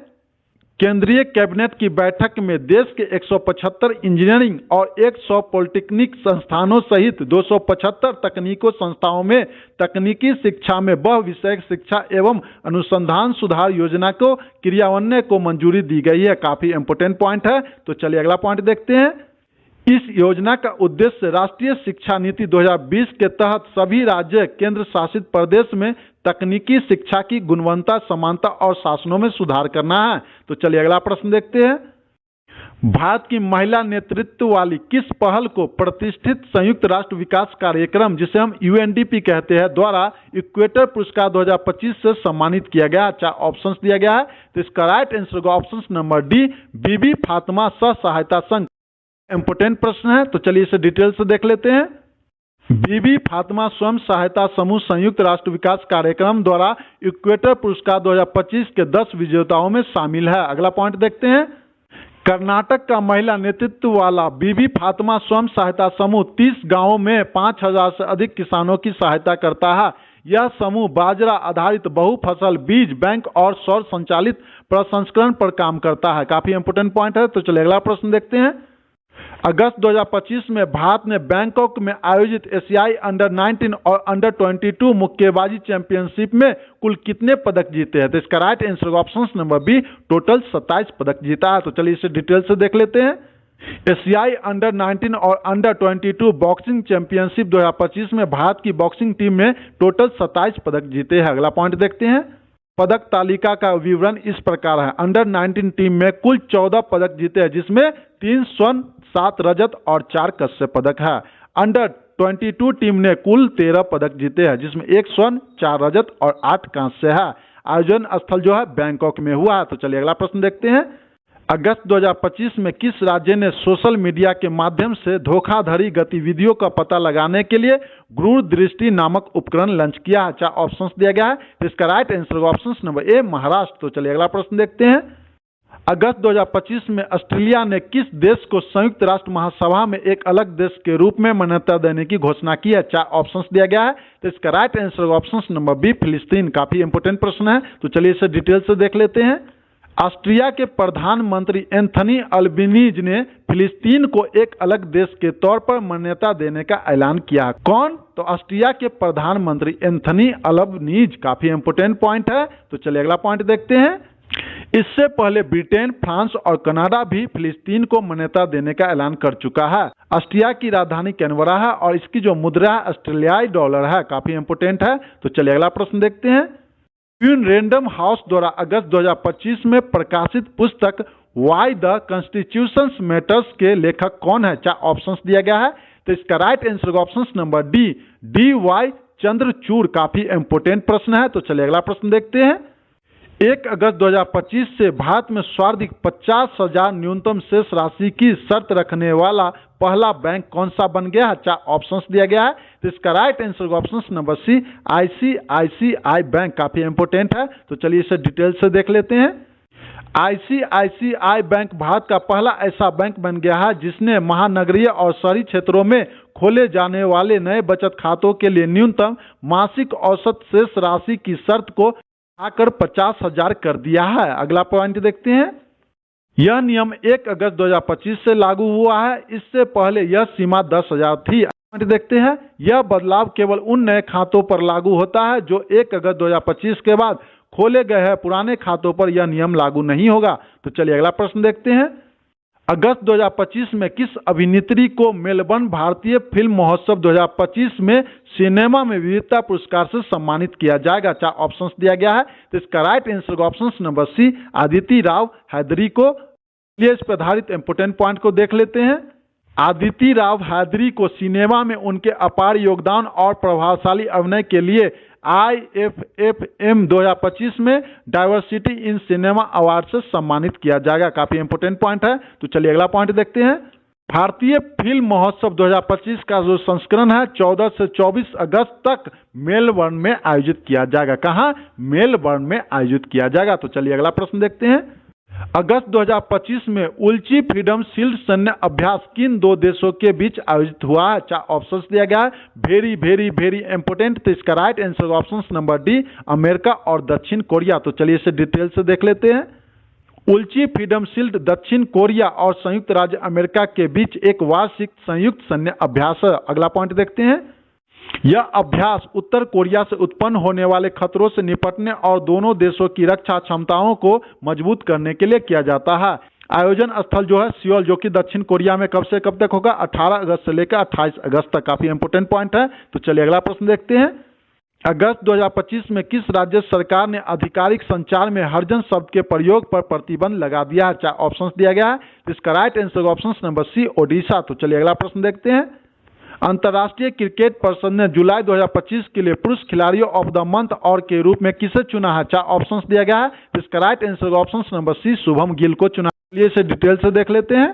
केंद्रीय कैबिनेट की बैठक में देश के 175 इंजीनियरिंग और 100 पॉलिटेक्निक संस्थानों सहित 275 तकनीकों संस्थाओं में तकनीकी शिक्षा में बहुविषयक शिक्षा एवं अनुसंधान सुधार योजना को क्रियान्वयन को मंजूरी दी गई है। काफी इंपोर्टेंट पॉइंट है। तो चलिए अगला पॉइंट देखते हैं। इस योजना का उद्देश्य राष्ट्रीय शिक्षा नीति 2020 के तहत सभी राज्य केंद्र शासित प्रदेश में तकनीकी शिक्षा की गुणवत्ता, समानता और शासनों में सुधार करना है। तो चलिए अगला प्रश्न देखते हैं। भारत की महिला नेतृत्व वाली किस पहल को प्रतिष्ठित संयुक्त राष्ट्र विकास कार्यक्रम, जिसे हम यूएनडीपी कहते हैं, द्वारा इक्वेटर पुरस्कार 2025 से सम्मानित किया गया? चार ऑप्शंस दिया गया है। तो इसका राइट आंसर होगा ऑप्शन नंबर डी, बीबी फातिमा स्व सहायता संघ। इंपोर्टेंट प्रश्न है। तो चलिए इसे डिटेल से देख लेते हैं। बीबी फातिमा स्वयं सहायता समूह संयुक्त राष्ट्र विकास कार्यक्रम द्वारा इक्वेटर पुरस्कार 2025 के 10 विजेताओं में शामिल है। अगला पॉइंट देखते हैं। कर्नाटक का महिला नेतृत्व वाला बीबी फातिमा स्वयं सहायता समूह 30 गांवों में 5000 से अधिक किसानों की सहायता करता है। यह समूह बाजरा आधारित बहुफसल बीज बैंक और सौर संचालित प्रसंस्करण पर काम करता है। काफी इंपोर्टेंट पॉइंट है। तो चलिए अगला प्रश्न देखते हैं। अगस्त 2025 में भारत ने बैंकॉक में आयोजित एशियाई अंडर 19 और अंडर 22 मुक्केबाजी चैंपियनशिप में कुल कितने पदक जीते हैं? तो इसका right answer option number B, total 27 पदक जीता है। तो चलिए इसे डिटेल से देख लेते हैं। एशियाई अंडर 19 और अंडर 22 बॉक्सिंग चैंपियनशिप 2025 में भारत की बॉक्सिंग टीम ने टोटल 27 पदक जीते हैं। अगला पॉइंट देखते हैं। पदक तालिका का विवरण इस प्रकार है। अंडर 19 टीम में कुल 14 पदक जीते हैं, जिसमें 3 स्वर्ण, 7 रजत और 4 कांस्य पदक है। अंडर 22 टीम ने कुल 13 पदक जीते हैं, जिसमें 1 स्वर्ण, 4 रजत और 8 कांस्य है। आयोजन स्थल जो है बैंकॉक में हुआ है। तो चलिए अगला प्रश्न देखते हैं। अगस्त 2025 में किस राज्य ने सोशल मीडिया के माध्यम से धोखाधड़ी गतिविधियों का पता लगाने के लिए गूढ़ दृष्टि नामक उपकरण लॉन्च किया? चार ऑप्शंस दिया गया है। तो इसका राइट आंसर ऑप्शन नंबर ए, महाराष्ट्र। तो चलिए अगला प्रश्न देखते हैं। अगस्त 2025 में ऑस्ट्रेलिया ने किस देश को संयुक्त राष्ट्र महासभा में एक अलग देश के रूप में मान्यता देने की घोषणा की है? 4 ऑप्शंस दिया गया है, तो इसका right answer option number B फिलिस्तीन। काफी इंपोर्टेंट प्रश्न है, तो चलिए इसे डिटेल से देख लेते हैं। ऑस्ट्रिया के प्रधानमंत्री एंथनी अल्बनीज ने फिलिस्तीन को एक अलग देश के तौर पर मान्यता देने का ऐलान किया। कौन? तो ऑस्ट्रिया के प्रधानमंत्री एंथनी अल्बनीज। काफी इंपोर्टेंट पॉइंट है, तो चलिए अगला पॉइंट देखते हैं। इससे पहले ब्रिटेन, फ्रांस और कनाडा भी फिलिस्तीन को मान्यता देने का ऐलान कर चुका है। ऑस्ट्रिया की राजधानी कैनबरा है और इसकी जो मुद्रा है ऑस्ट्रेलियाई डॉलर है। काफी इंपोर्टेंट है, तो चलिए अगला प्रश्न देखते हैं। रैंडम हाउस द्वारा अगस्त 2025 में प्रकाशित पुस्तक वाई द कॉन्स्टिट्यूशन मैटर्स के लेखक कौन है? 4 ऑप्शंस दिया गया है, तो इसका right answer option number D Y Chandrachud. काफी इंपोर्टेंट प्रश्न है, तो चलिए अगला प्रश्न देखते हैं। 1 अगस्त 2025 से भारत में सर्वाधिक 50,000 न्यूनतम शेष राशि की शर्त रखने वाला पहला बैंक कौन सा बन गया है? 4 ऑप्शंस दिया गया है, तो इसका right answer option number C ICICI bank. काफी इंपोर्टेंट है, तो चलिए इसे डिटेल से देख लेते हैं। आईसीआईसीआई बैंक भारत का पहला ऐसा बैंक बन गया है जिसने महानगरीय और शहरी क्षेत्रों में खोले जाने वाले नए बचत खातों के लिए न्यूनतम मासिक औसत शेष राशि की शर्त को आकर 50,000 कर दिया है। अगला पॉइंट देखते हैं। यह नियम 1 अगस्त 2025 से लागू हुआ है, इससे पहले यह सीमा 10,000 थी। पॉइंट देखते हैं। यह बदलाव केवल उन नए खातों पर लागू होता है जो 1 अगस्त 2025 के बाद खोले गए हैं। पुराने खातों पर यह नियम लागू नहीं होगा। तो चलिए अगला प्रश्न देखते हैं। अगस्त 2025 में किस अभिनेत्री को मेलबर्न भारतीय फिल्म महोत्सव 2025 में सिनेमा में विविधता पुरस्कार से सम्मानित किया जाएगा? 4 ऑप्शंस दिया गया है, तो इसका right answer option number C Aditi Rao Hydari को। इस पर आधारित इंपोर्टेंट पॉइंट को देख लेते हैं। आदिति राव हैदरी को सिनेमा में उनके अपार योगदान और प्रभावशाली अभिनय के लिए IFFM 2025 में डाइवर्सिटी इन सिनेमा अवार्ड से सम्मानित किया जाएगा। काफी इंपोर्टेंट पॉइंट है, तो चलिए अगला पॉइंट देखते हैं। भारतीय फिल्म महोत्सव 2025 का जो संस्करण है 14 से 24 अगस्त तक मेलबर्न में आयोजित किया जाएगा। कहाँ? मेलबर्न में आयोजित किया जाएगा। तो चलिए अगला प्रश्न देखते हैं। अगस्त 2025 में उल्ची फ्रीडम शील्ड सैन्य अभ्यास किन 2 देशों के बीच आयोजित हुआ है? 4 ऑप्शंस दिया गया है, वेरी वेरी वेरी इंपोर्टेंट, तो इसका right answer option number D America और दक्षिण कोरिया। तो चलिए इसे डिटेल से देख लेते हैं। उल्ची फ्रीडम शील्ड दक्षिण कोरिया और संयुक्त राज्य अमेरिका के बीच एक वार्षिक संयुक्त सैन्य अभ्यास है। अगला पॉइंट देखते हैं। यह अभ्यास उत्तर कोरिया से उत्पन्न होने वाले खतरों से निपटने और दोनों देशों की रक्षा क्षमताओं को मजबूत करने के लिए किया जाता है। आयोजन स्थल जो है सियोल, जो कि दक्षिण कोरिया में कब से कब तक होगा? 18 अगस्त से लेकर 28 अगस्त तक। काफी इंपोर्टेंट पॉइंट है, तो चलिए अगला प्रश्न देखते हैं। अगस्त 2025 में किस राज्य सरकार ने आधिकारिक संचार में हरिजन शब्द के प्रयोग पर प्रतिबंध लगा दिया है? 4 ऑप्शंस दिया गया है, इसका right answer option number C Odisha. तो चलिए अगला प्रश्न देखते हैं। अंतर्राष्ट्रीय क्रिकेट परिषद ने जुलाई 2025 के लिए पुरुष खिलाड़ियों ऑफ द मंथ और के रूप में किसे चुना है? 4 ऑप्शंस दिया गया है, इसका right answer option number C Shubham Gill को चुना। चलिए इसे डिटेल से देख लेते हैं।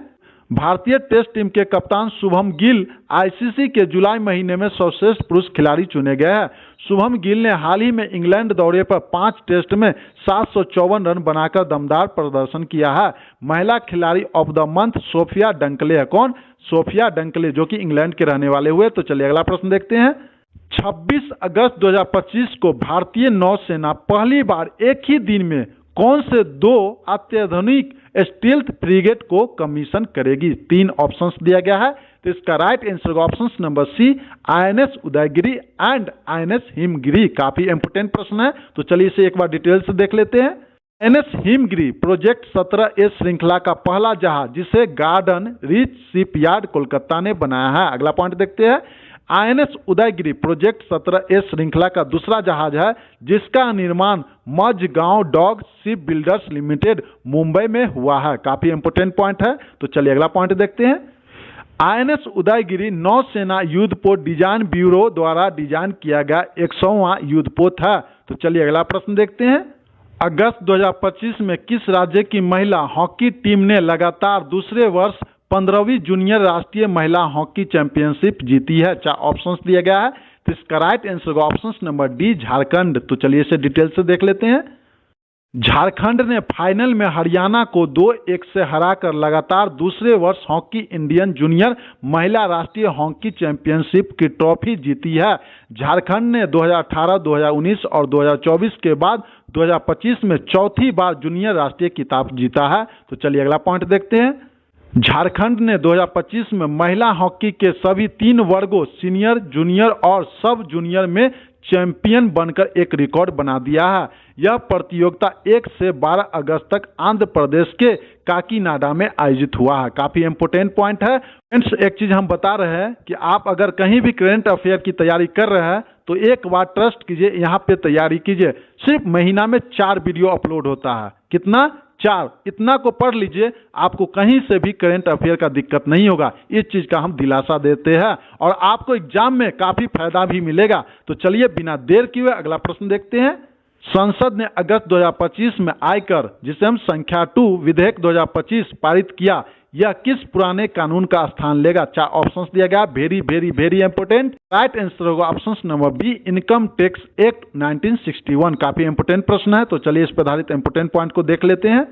भारतीय टेस्ट टीम के कप्तान शुभम गिल आईसीसी के जुलाई महीने में सर्वश्रेष्ठ पुरुष खिलाड़ी चुने गए हैं। शुभम गिल ने हाल ही में इंग्लैंड दौरे पर 5 टेस्ट में 754 रन बनाकर दमदार प्रदर्शन किया है। महिला खिलाड़ी of the month Sophia Dunkley है। कौन? सोफिया डंकले, जो कि इंग्लैंड के रहने वाले हुए। तो चलिए अगला प्रश्न देखते हैं। 26 अगस्त 2025 को भारतीय नौसेना पहली बार एक ही दिन में कौन से 2 अत्याधुनिक स्टील्थ फ्रिगेट को कमीशन करेगी? 3 ऑप्शंस दिया गया है, तो इसका right answer option number C INS Udaygiri and INS Himgiri. काफी इंपोर्टेंट प्रश्न है, तो चलिए इसे एक बार डिटेल से देख लेते हैं। INS हिमगिरी प्रोजेक्ट 17A श्रृंखला का पहला जहाज जिसे गार्डन रीच शिपयार्ड कोलकाता ने बनाया है। अगला पॉइंट देखते हैं। INS उदयगिरी प्रोजेक्ट 17A श्रृंखला का दूसरा जहाज है जिसका निर्माण Mazagon dock ship builders limited Mumbai में हुआ है। काफी इंपोर्टेंट पॉइंट है, तो चलिए अगला पॉइंट देखते हैं। INS उदयगिरी नौसेना युद्धपोत डिजाइन ब्यूरो द्वारा डिजाइन किया गया 100वां युद्धपोत है। तो चलिए अगला प्रश्न देखते हैं। अगस्त 2025 में किस राज्य की महिला हॉकी टीम ने लगातार दूसरे वर्ष 15वीं जूनियर राष्ट्रीय महिला हॉकी चैंपियनशिप जीती है? 4 ऑप्शंस दिया गया है, तो इसका right answer option number D Jharkhand. तो चलिए इसे डिटेल से देख लेते हैं। झारखंड ने फाइनल में हरियाणा को 2-1 से हराकर लगातार दूसरे वर्ष हॉकी इंडियन जूनियर महिला राष्ट्रीय हॉकी चैंपियनशिप की ट्रॉफी जीती है। झारखंड ने 2018, 2019 और 2024 के बाद 2025 में चौथी बार जूनियर राष्ट्रीय खिताब जीता है। तो चलिए अगला पॉइंट देखते हैं। झारखंड ने 2025 में महिला हॉकी के सभी 3 वर्गों सीनियर, जूनियर और सब जूनियर में चैंपियन बनकर एक रिकॉर्ड बना दिया है। यह प्रतियोगिता 1 से 12 अगस्त तक आंध्र प्रदेश के काकीनाडा में आयोजित हुआ है। काफी इंपोर्टेंट पॉइंट है फ्रेंड्स। एक चीज हम बता रहे हैं कि आप अगर कहीं भी करंट अफेयर की तैयारी कर रहे हैं तो एक बार ट्रस्ट कीजिए, यहाँ पे तैयारी कीजिए। सिर्फ महीना में 4 वीडियो अपलोड होता है। कितना? 4। इतना को पढ़ लीजिए, आपको कहीं से भी करंट अफेयर का दिक्कत नहीं होगा। इस चीज का हम दिलासा देते हैं और आपको एग्जाम में काफी फायदा भी मिलेगा। तो चलिए बिना देर किए अगला प्रश्न देखते हैं। संसद ने अगस्त 2025 में आयकर, जिसे हम संख्या 2 विधेयक 2025 पारित किया। यह किस पुराने कानून का स्थान लेगा? 4 ऑप्शंस दिया गया। Very very very important. Right answer होगा option number B, income tax act 1961। काफी इंपोर्टेंट प्रश्न है। तो चलिए इस पर आधारित इंपोर्टेंट पॉइंट को देख लेते हैं।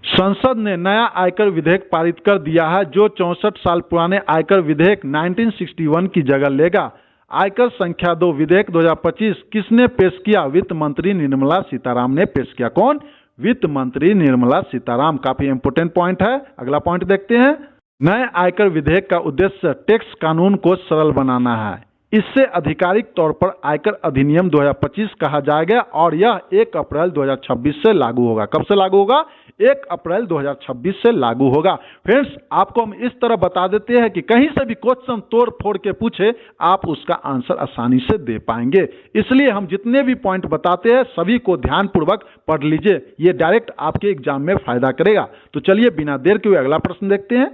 संसद ने नया आयकर विधेयक पारित कर दिया है जो 64 साल पुराने आयकर विधेयक 1961 की जगह लेगा। आयकर संख्या 2 विधेयक 2025 किसने पेश किया? वित्त मंत्री निर्मला सीताराम ने पेश किया। कौन? वित्त मंत्री निर्मला सीताराम। काफी इंपोर्टेंट पॉइंट है। अगला पॉइंट देखते हैं। नए आयकर विधेयक का उद्देश्य टैक्स कानून को सरल बनाना है। इससे आधिकारिक तौर पर आयकर अधिनियम 2025 कहा जाएगा और यह 1 अप्रैल 2026 से लागू होगा। कब से लागू होगा? 1 अप्रैल 2026 से लागू होगा। फ्रेंड्स, आपको हम इस तरह बता देते हैं कि कहीं से भी क्वेश्चन तोड़ फोड़ के पूछे, आप उसका आंसर आसानी से दे पाएंगे। इसलिए हम जितने भी पॉइंट बताते हैं सभी को ध्यानपूर्वक पढ़ लीजिए। ये डायरेक्ट आपके एग्जाम में फायदा करेगा। तो चलिए बिना देर के हुए अगला प्रश्न देखते हैं।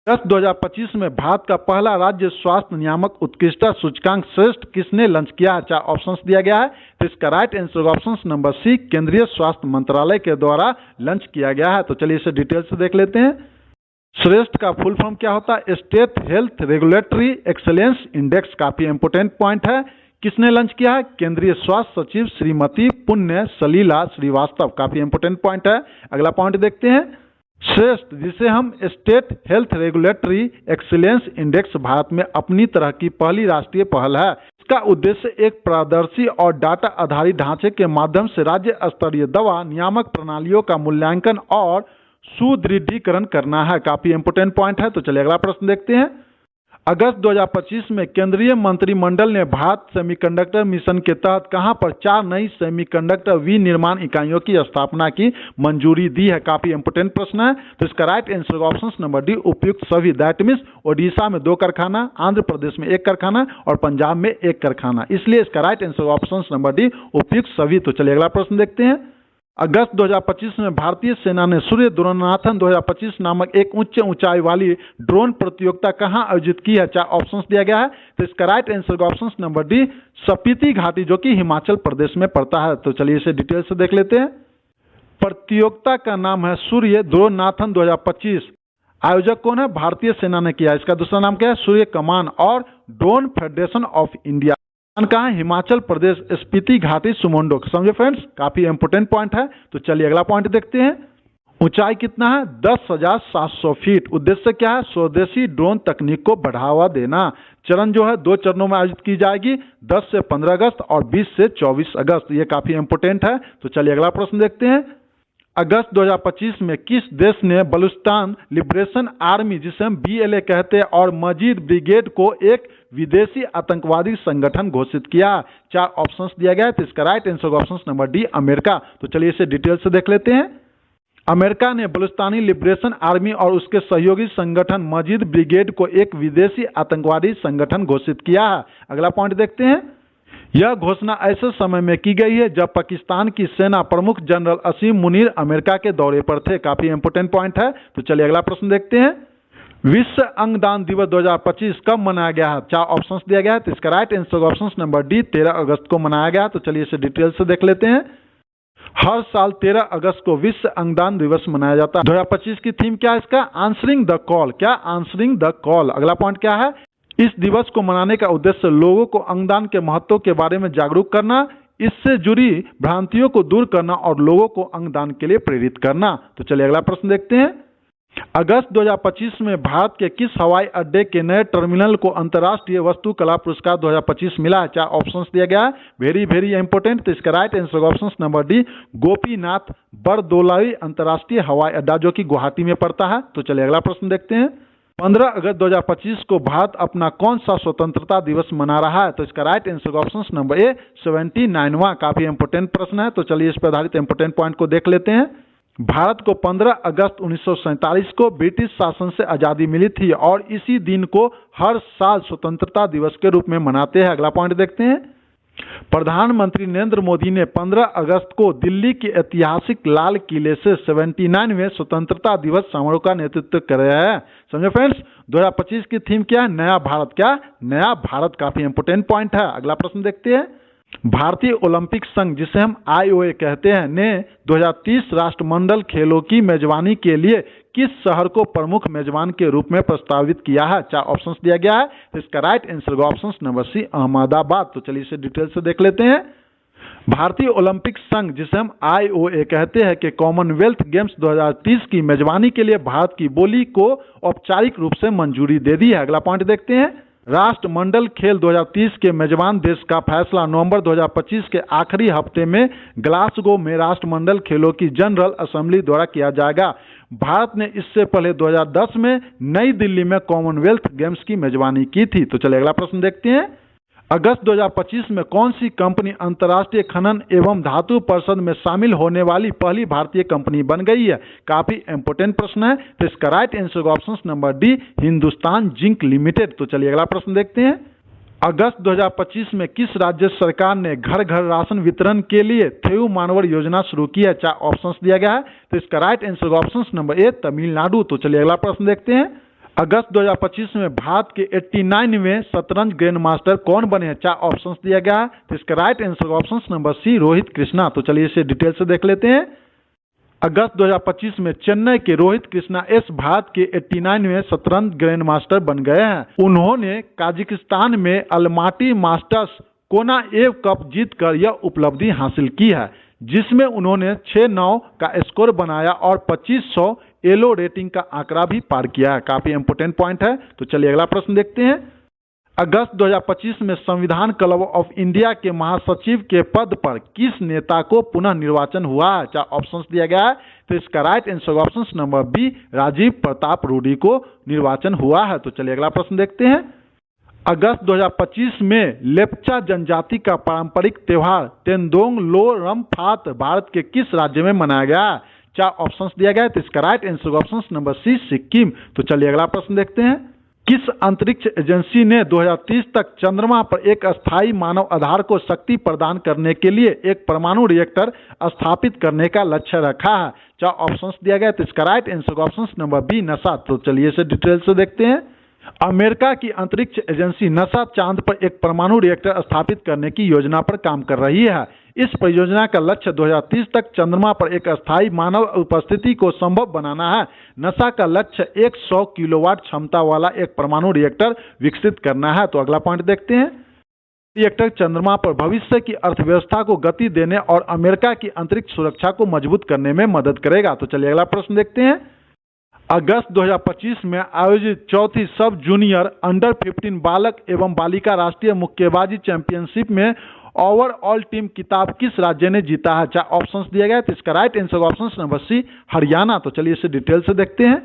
2025 में भारत का पहला राज्य स्वास्थ्य नियामक उत्कृष्टता सूचकांक श्रेष्ठ किसने लॉन्च किया है? 4 ऑप्शंस दिया गया है। तो इसका राइट आंसर होगा ऑप्शन नंबर सी, केंद्रीय स्वास्थ्य मंत्रालय के द्वारा लॉन्च किया गया है। तो चलिए इसे डिटेल से देख लेते हैं। श्रेष्ठ का फुल फॉर्म क्या होता है? State health regulatory excellence index. काफी इंपोर्टेंट पॉइंट है। किसने लॉन्च किया है? केंद्रीय स्वास्थ्य सचिव श्रीमती पुण्य सलीला श्रीवास्तव। काफी इंपोर्टेंट पॉइंट है। अगला पॉइंट देखते हैं। श्रेष्ठ, जिसे हम state health regulatory excellence index, Bharat में अपनी तरह की पहली राष्ट्रीय पहल है। इसका उद्देश्य एक पारदर्शी और डाटा आधारित ढांचे के माध्यम से राज्य स्तरीय दवा नियामक प्रणालियों का मूल्यांकन और सुदृढ़ीकरण करना है। काफी इंपोर्टेंट पॉइंट है। तो चलिए अगला प्रश्न देखते हैं। अगस्त 2025 में केंद्रीय मंत्रिमंडल ने भारत सेमीकंडक्टर मिशन के तहत कहां पर 4 नई सेमीकंडक्टर विनिर्माण इकाइयों की स्थापना की मंजूरी दी है? काफी इंपोर्टेंट प्रश्न है। तो इसका right answer option number D, उपयुक्त सभी। दैट मीन्स ओडिशा में 2 कारखाना, आंध्र प्रदेश में 1 कारखाना और पंजाब में 1 कारखाना। इसलिए इसका right answer option number D, उपयुक्त सभी। तो चलिए अगला प्रश्न देखते हैं। अगस्त 2025 में भारतीय सेना ने सूर्य द्रोणाथन 2025 नामक एक उच्च ऊंचाई वाली ड्रोन प्रतियोगिता कहां आयोजित की है? 4 ऑप्शंस दिया गया है। तो इसका right answer option number D, Spiti घाटी, जो कि हिमाचल प्रदेश में पड़ता है। तो चलिए इसे डिटेल से देख लेते हैं। प्रतियोगिता का नाम है सूर्य द्रोणाथन 2025। आयोजक कौन है? भारतीय सेना ने किया। इसका दूसरा नाम क्या है? सूर्य कमान और ड्रोन फेडरेशन ऑफ इंडिया। कहा? हिमाचल प्रदेश, स्पीति घाटी, सुमोंडो। समझे फ्रेंड्स? काफी इंपोर्टेंट पॉइंट है। तो चलिए अगला पॉइंट देखते हैं। ऊंचाई कितना है? 10,700 फीट। उद्देश्य क्या है? स्वदेशी ड्रोन तकनीक को बढ़ावा देना। चरण जो है 2 चरणों में आयोजित की जाएगी, 10 से 15 अगस्त और 20 से 24 अगस्त। ये काफी इंपोर्टेंट है। तो चलिए अगला प्रश्न देखते हैं। अगस्त 2025 में किस देश ने बलूचिस्तान लिबरेशन आर्मी, जिसे हम BLA कहते हैं, और मजीद ब्रिगेड को एक विदेशी आतंकवादी संगठन घोषित किया? 4 ऑप्शंस दिया गया है। तो इसका right answer option number D, America. तो चलिए इसे डिटेल से देख लेते हैं। अमेरिका ने बलूचिस्तानी लिबरेशन आर्मी और उसके सहयोगी संगठन मजीद ब्रिगेड को एक विदेशी आतंकवादी संगठन घोषित किया है। अगला पॉइंट देखते हैं। यह घोषणा ऐसे समय में की गई है जब पाकिस्तान की सेना प्रमुख जनरल असीम मुनीर अमेरिका के दौरे पर थे। काफी इंपोर्टेंट पॉइंट है। तो चलिए अगला प्रश्न देखते हैं। विश्व अंगदान दिवस 2025 कब मनाया गया है? 4 ऑप्शंस दिया गया है। तो इसका right answer option number D, 13 अगस्त को मनाया गया। तो चलिए इसे डिटेल से देख लेते हैं। हर साल 13 अगस्त को विश्व अंगदान दिवस मनाया जाता है। 2025 की थीम क्या है इसका? Answering the call. क्या? Answering the call. अगला पॉइंट क्या है? इस दिवस को मनाने का उद्देश्य लोगों को अंगदान के महत्व के बारे में जागरूक करना, इससे जुड़ी भ्रांतियों को दूर करना और लोगों को अंगदान के लिए प्रेरित करना। तो चलिए अगला प्रश्न देखते हैं। अगस्त 2025 में भारत के किस हवाई अड्डे के नए टर्मिनल को अंतर्राष्ट्रीय वस्तुकला पुरस्कार 2025 मिला है? 4 ऑप्शंस दिया गया है, वेरी वेरी इंपॉर्टेंट। तो इसका right answer option number D, Gopinath Bordoloi अंतर्राष्ट्रीय हवाई अड्डा, जो कि गुवाहाटी में पड़ता है। तो चलिए अगला प्रश्न देखते हैं। 15 अगस्त 2025 को भारत अपना कौन सा स्वतंत्रता दिवस मना रहा है? तो इसका right answer option number A, 79वां। काफी इंपॉर्टेंट प्रश्न है, तो चलिए इस पर आधारित इंपॉर्टेंट पॉइंट को देख लेते हैं। भारत को 15 अगस्त 1947 को ब्रिटिश शासन से आज़ादी मिली थी और इसी दिन को हर साल स्वतंत्रता दिवस के रूप में मनाते हैं। अगला पॉइंट देखते हैं। प्रधानमंत्री नरेंद्र मोदी ने 15 अगस्त को दिल्ली के ऐतिहासिक लाल किले से 79वें स्वतंत्रता दिवस समारोह का नेतृत्व कराया है। समझे फ्रेंड्स, 2025 की थीम क्या है? नया भारत। क्या? नया भारत। काफी इंपोर्टेंट पॉइंट है। अगला प्रश्न देखते हैं। भारतीय ओलंपिक संघ, जिसे हम IOA कहते हैं, ने 2030 राष्ट्रमंडल खेलों की मेजबानी के लिए किस शहर को प्रमुख मेजबान के रूप में प्रस्तावित किया है? 4 ऑप्शंस दिया गया है, तो इसका right answer option number C, Ahmedabad. तो चलिए इसे डिटेल से देख लेते हैं। भारतीय ओलंपिक संघ, जिसे हम IOA कहते हैं, कि कॉमनवेल्थ गेम्स 2030 की मेजबानी के लिए भारत की बोली को औपचारिक रूप से मंजूरी दे दी है। अगला पॉइंट देखते हैं। राष्ट्रमंडल खेल 2030 के मेजबान देश का फैसला नवंबर 2025 के आखिरी हफ्ते में ग्लासगो में राष्ट्रमंडल खेलों की जनरल असेंबली द्वारा किया जाएगा। भारत ने इससे पहले 2010 में नई दिल्ली में कॉमनवेल्थ गेम्स की मेजबानी की थी। तो चलिए अगला प्रश्न देखते हैं। अगस्त 2025 में कौन सी कंपनी अंतर्राष्ट्रीय खनन एवं धातु परिषद में शामिल होने वाली पहली भारतीय कंपनी बन गई है? काफी इंपोर्टेंट प्रश्न है, तो इसका right answer option number D, Hindustan zinc limited. तो चलिए अगला प्रश्न देखते हैं। अगस्त 2025 में किस राज्य सरकार ने घर घर राशन वितरण के लिए थेऊ मानवर योजना शुरू की है? 4 ऑप्शंस दिया गया है, तो इसका राइट आंसर ऑप्शन नंबर ए, तमिलनाडु। तो चलिए अगला प्रश्न देखते हैं। अगस्त 2025 में भारत के 89वें शतरंज ग्रैंड मास्टर कौन बने हैं? 4 ऑप्शंस दिया गया है, तो इसका right answer option number C, Rohit Krishna. तो चलिए इसे डिटेल से देख लेते हैं। अगस्त 2025 में चेन्नई के रोहित कृष्णा भारत के 89वें शतरंज ग्रैंड मास्टर बन गए हैं। उन्होंने काजाकिस्तान में अलमाटी मास्टर्स कोनाएव कप जीतकर यह उपलब्धि हासिल की है, जिसमें उन्होंने 6-9 का स्कोर बनाया और 2500 एलो रेटिंग का आंकड़ा भी पार किया है। काफी इंपोर्टेंट पॉइंट है, तो चलिए अगला प्रश्न देखते हैं। अगस्त 2025 में संविधान क्लब ऑफ इंडिया के महासचिव के पद पर किस नेता को पुनः निर्वाचन हुआ है? 4 ऑप्शंस दिया गया है, तो इसका right answer option number B, Rajiv Pratap Rudy को निर्वाचन हुआ है। तो चलिए अगला प्रश्न देखते हैं। अगस्त 2025 में लेप्चा जनजाति का पारंपरिक त्योहार तेंदोंग लो रमफात भारत के किस राज्य में मनाया गया? 4 ऑप्शंस दिया गया है, तो इसका right answer option number C, Sikkim. तो चलिए अगला प्रश्न देखते हैं। किस अंतरिक्ष एजेंसी ने 2030 तक चंद्रमा पर एक अस्थायी मानव आधार को शक्ति प्रदान करने के लिए एक परमाणु रिएक्टर स्थापित करने का लक्ष्य रखा है? 4 ऑप्शंस दिया गया है, तो इसका right answer option number B, NASA. तो चलिए इसे डिटेल से देखते हैं। अमेरिका की अंतरिक्ष एजेंसी नासा चांद पर एक परमाणु रिएक्टर स्थापित करने की योजना पर काम कर रही है। इस परियोजना का लक्ष्य 2030 तक चंद्रमा पर एक अस्थायी मानव उपस्थिति को संभव बनाना है। नासा का लक्ष्य 100 किलोवाट क्षमता वाला एक परमाणु रिएक्टर विकसित करना है। तो अगला पॉइंट देखते हैं। रिएक्टर चंद्रमा पर भविष्य की अर्थव्यवस्था को गति देने और अमेरिका की अंतरिक्ष सुरक्षा को मजबूत करने में मदद करेगा। तो चलिए अगला प्रश्न देखते हैं। अगस्त 2025 में आयोजित चौथी सब जूनियर अंडर 15 बालक एवं बालिका राष्ट्रीय मुक्केबाजी चैंपियनशिप में ओवरऑल टीम खिताब किस राज्य ने जीता है? 4 ऑप्शंस दिया गया है, तो इसका right answer option number C, Haryana. तो चलिए इसे डिटेल से देखते हैं।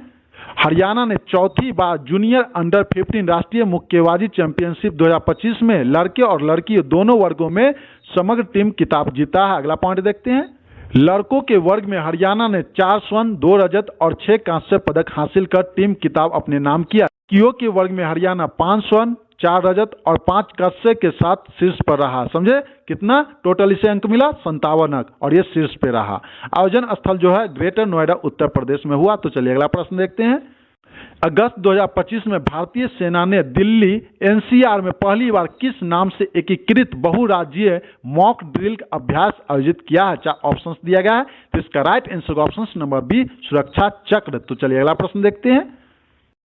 हरियाणा ने चौथी बार जूनियर अंडर 15 राष्ट्रीय मुक्केबाजी चैंपियनशिप 2025 में लड़के और लड़की दोनों वर्गों में समग्र टीम खिताब जीता है। अगला पॉइंट देखते हैं। लड़कों के वर्ग में हरियाणा ने 4 स्वर्ण 2 रजत और 6 कांस्य पदक हासिल कर टीम खिताब अपने नाम किया। लड़कियों के वर्ग में हरियाणा 5 स्वर्ण 4 रजत और 5 कांस्य के साथ शीर्ष पर रहा। समझे कितना टोटल इसे अंक मिला? 57 अंक, और ये शीर्ष पे रहा। आयोजन स्थल जो है ग्रेटर नोएडा उत्तर प्रदेश में हुआ। तो चलिए अगला प्रश्न देखते हैं। अगस्त 2025 में भारतीय सेना ने दिल्ली NCR में पहली बार किस नाम से एकीकृत बहुराज्यीय मॉक ड्रिल अभ्यास आयोजित किया है? 4 ऑप्शंस दिया गया है, तो इसका right answer option number B, Suraksha Chakra. तो चलिए अगला प्रश्न देखते हैं।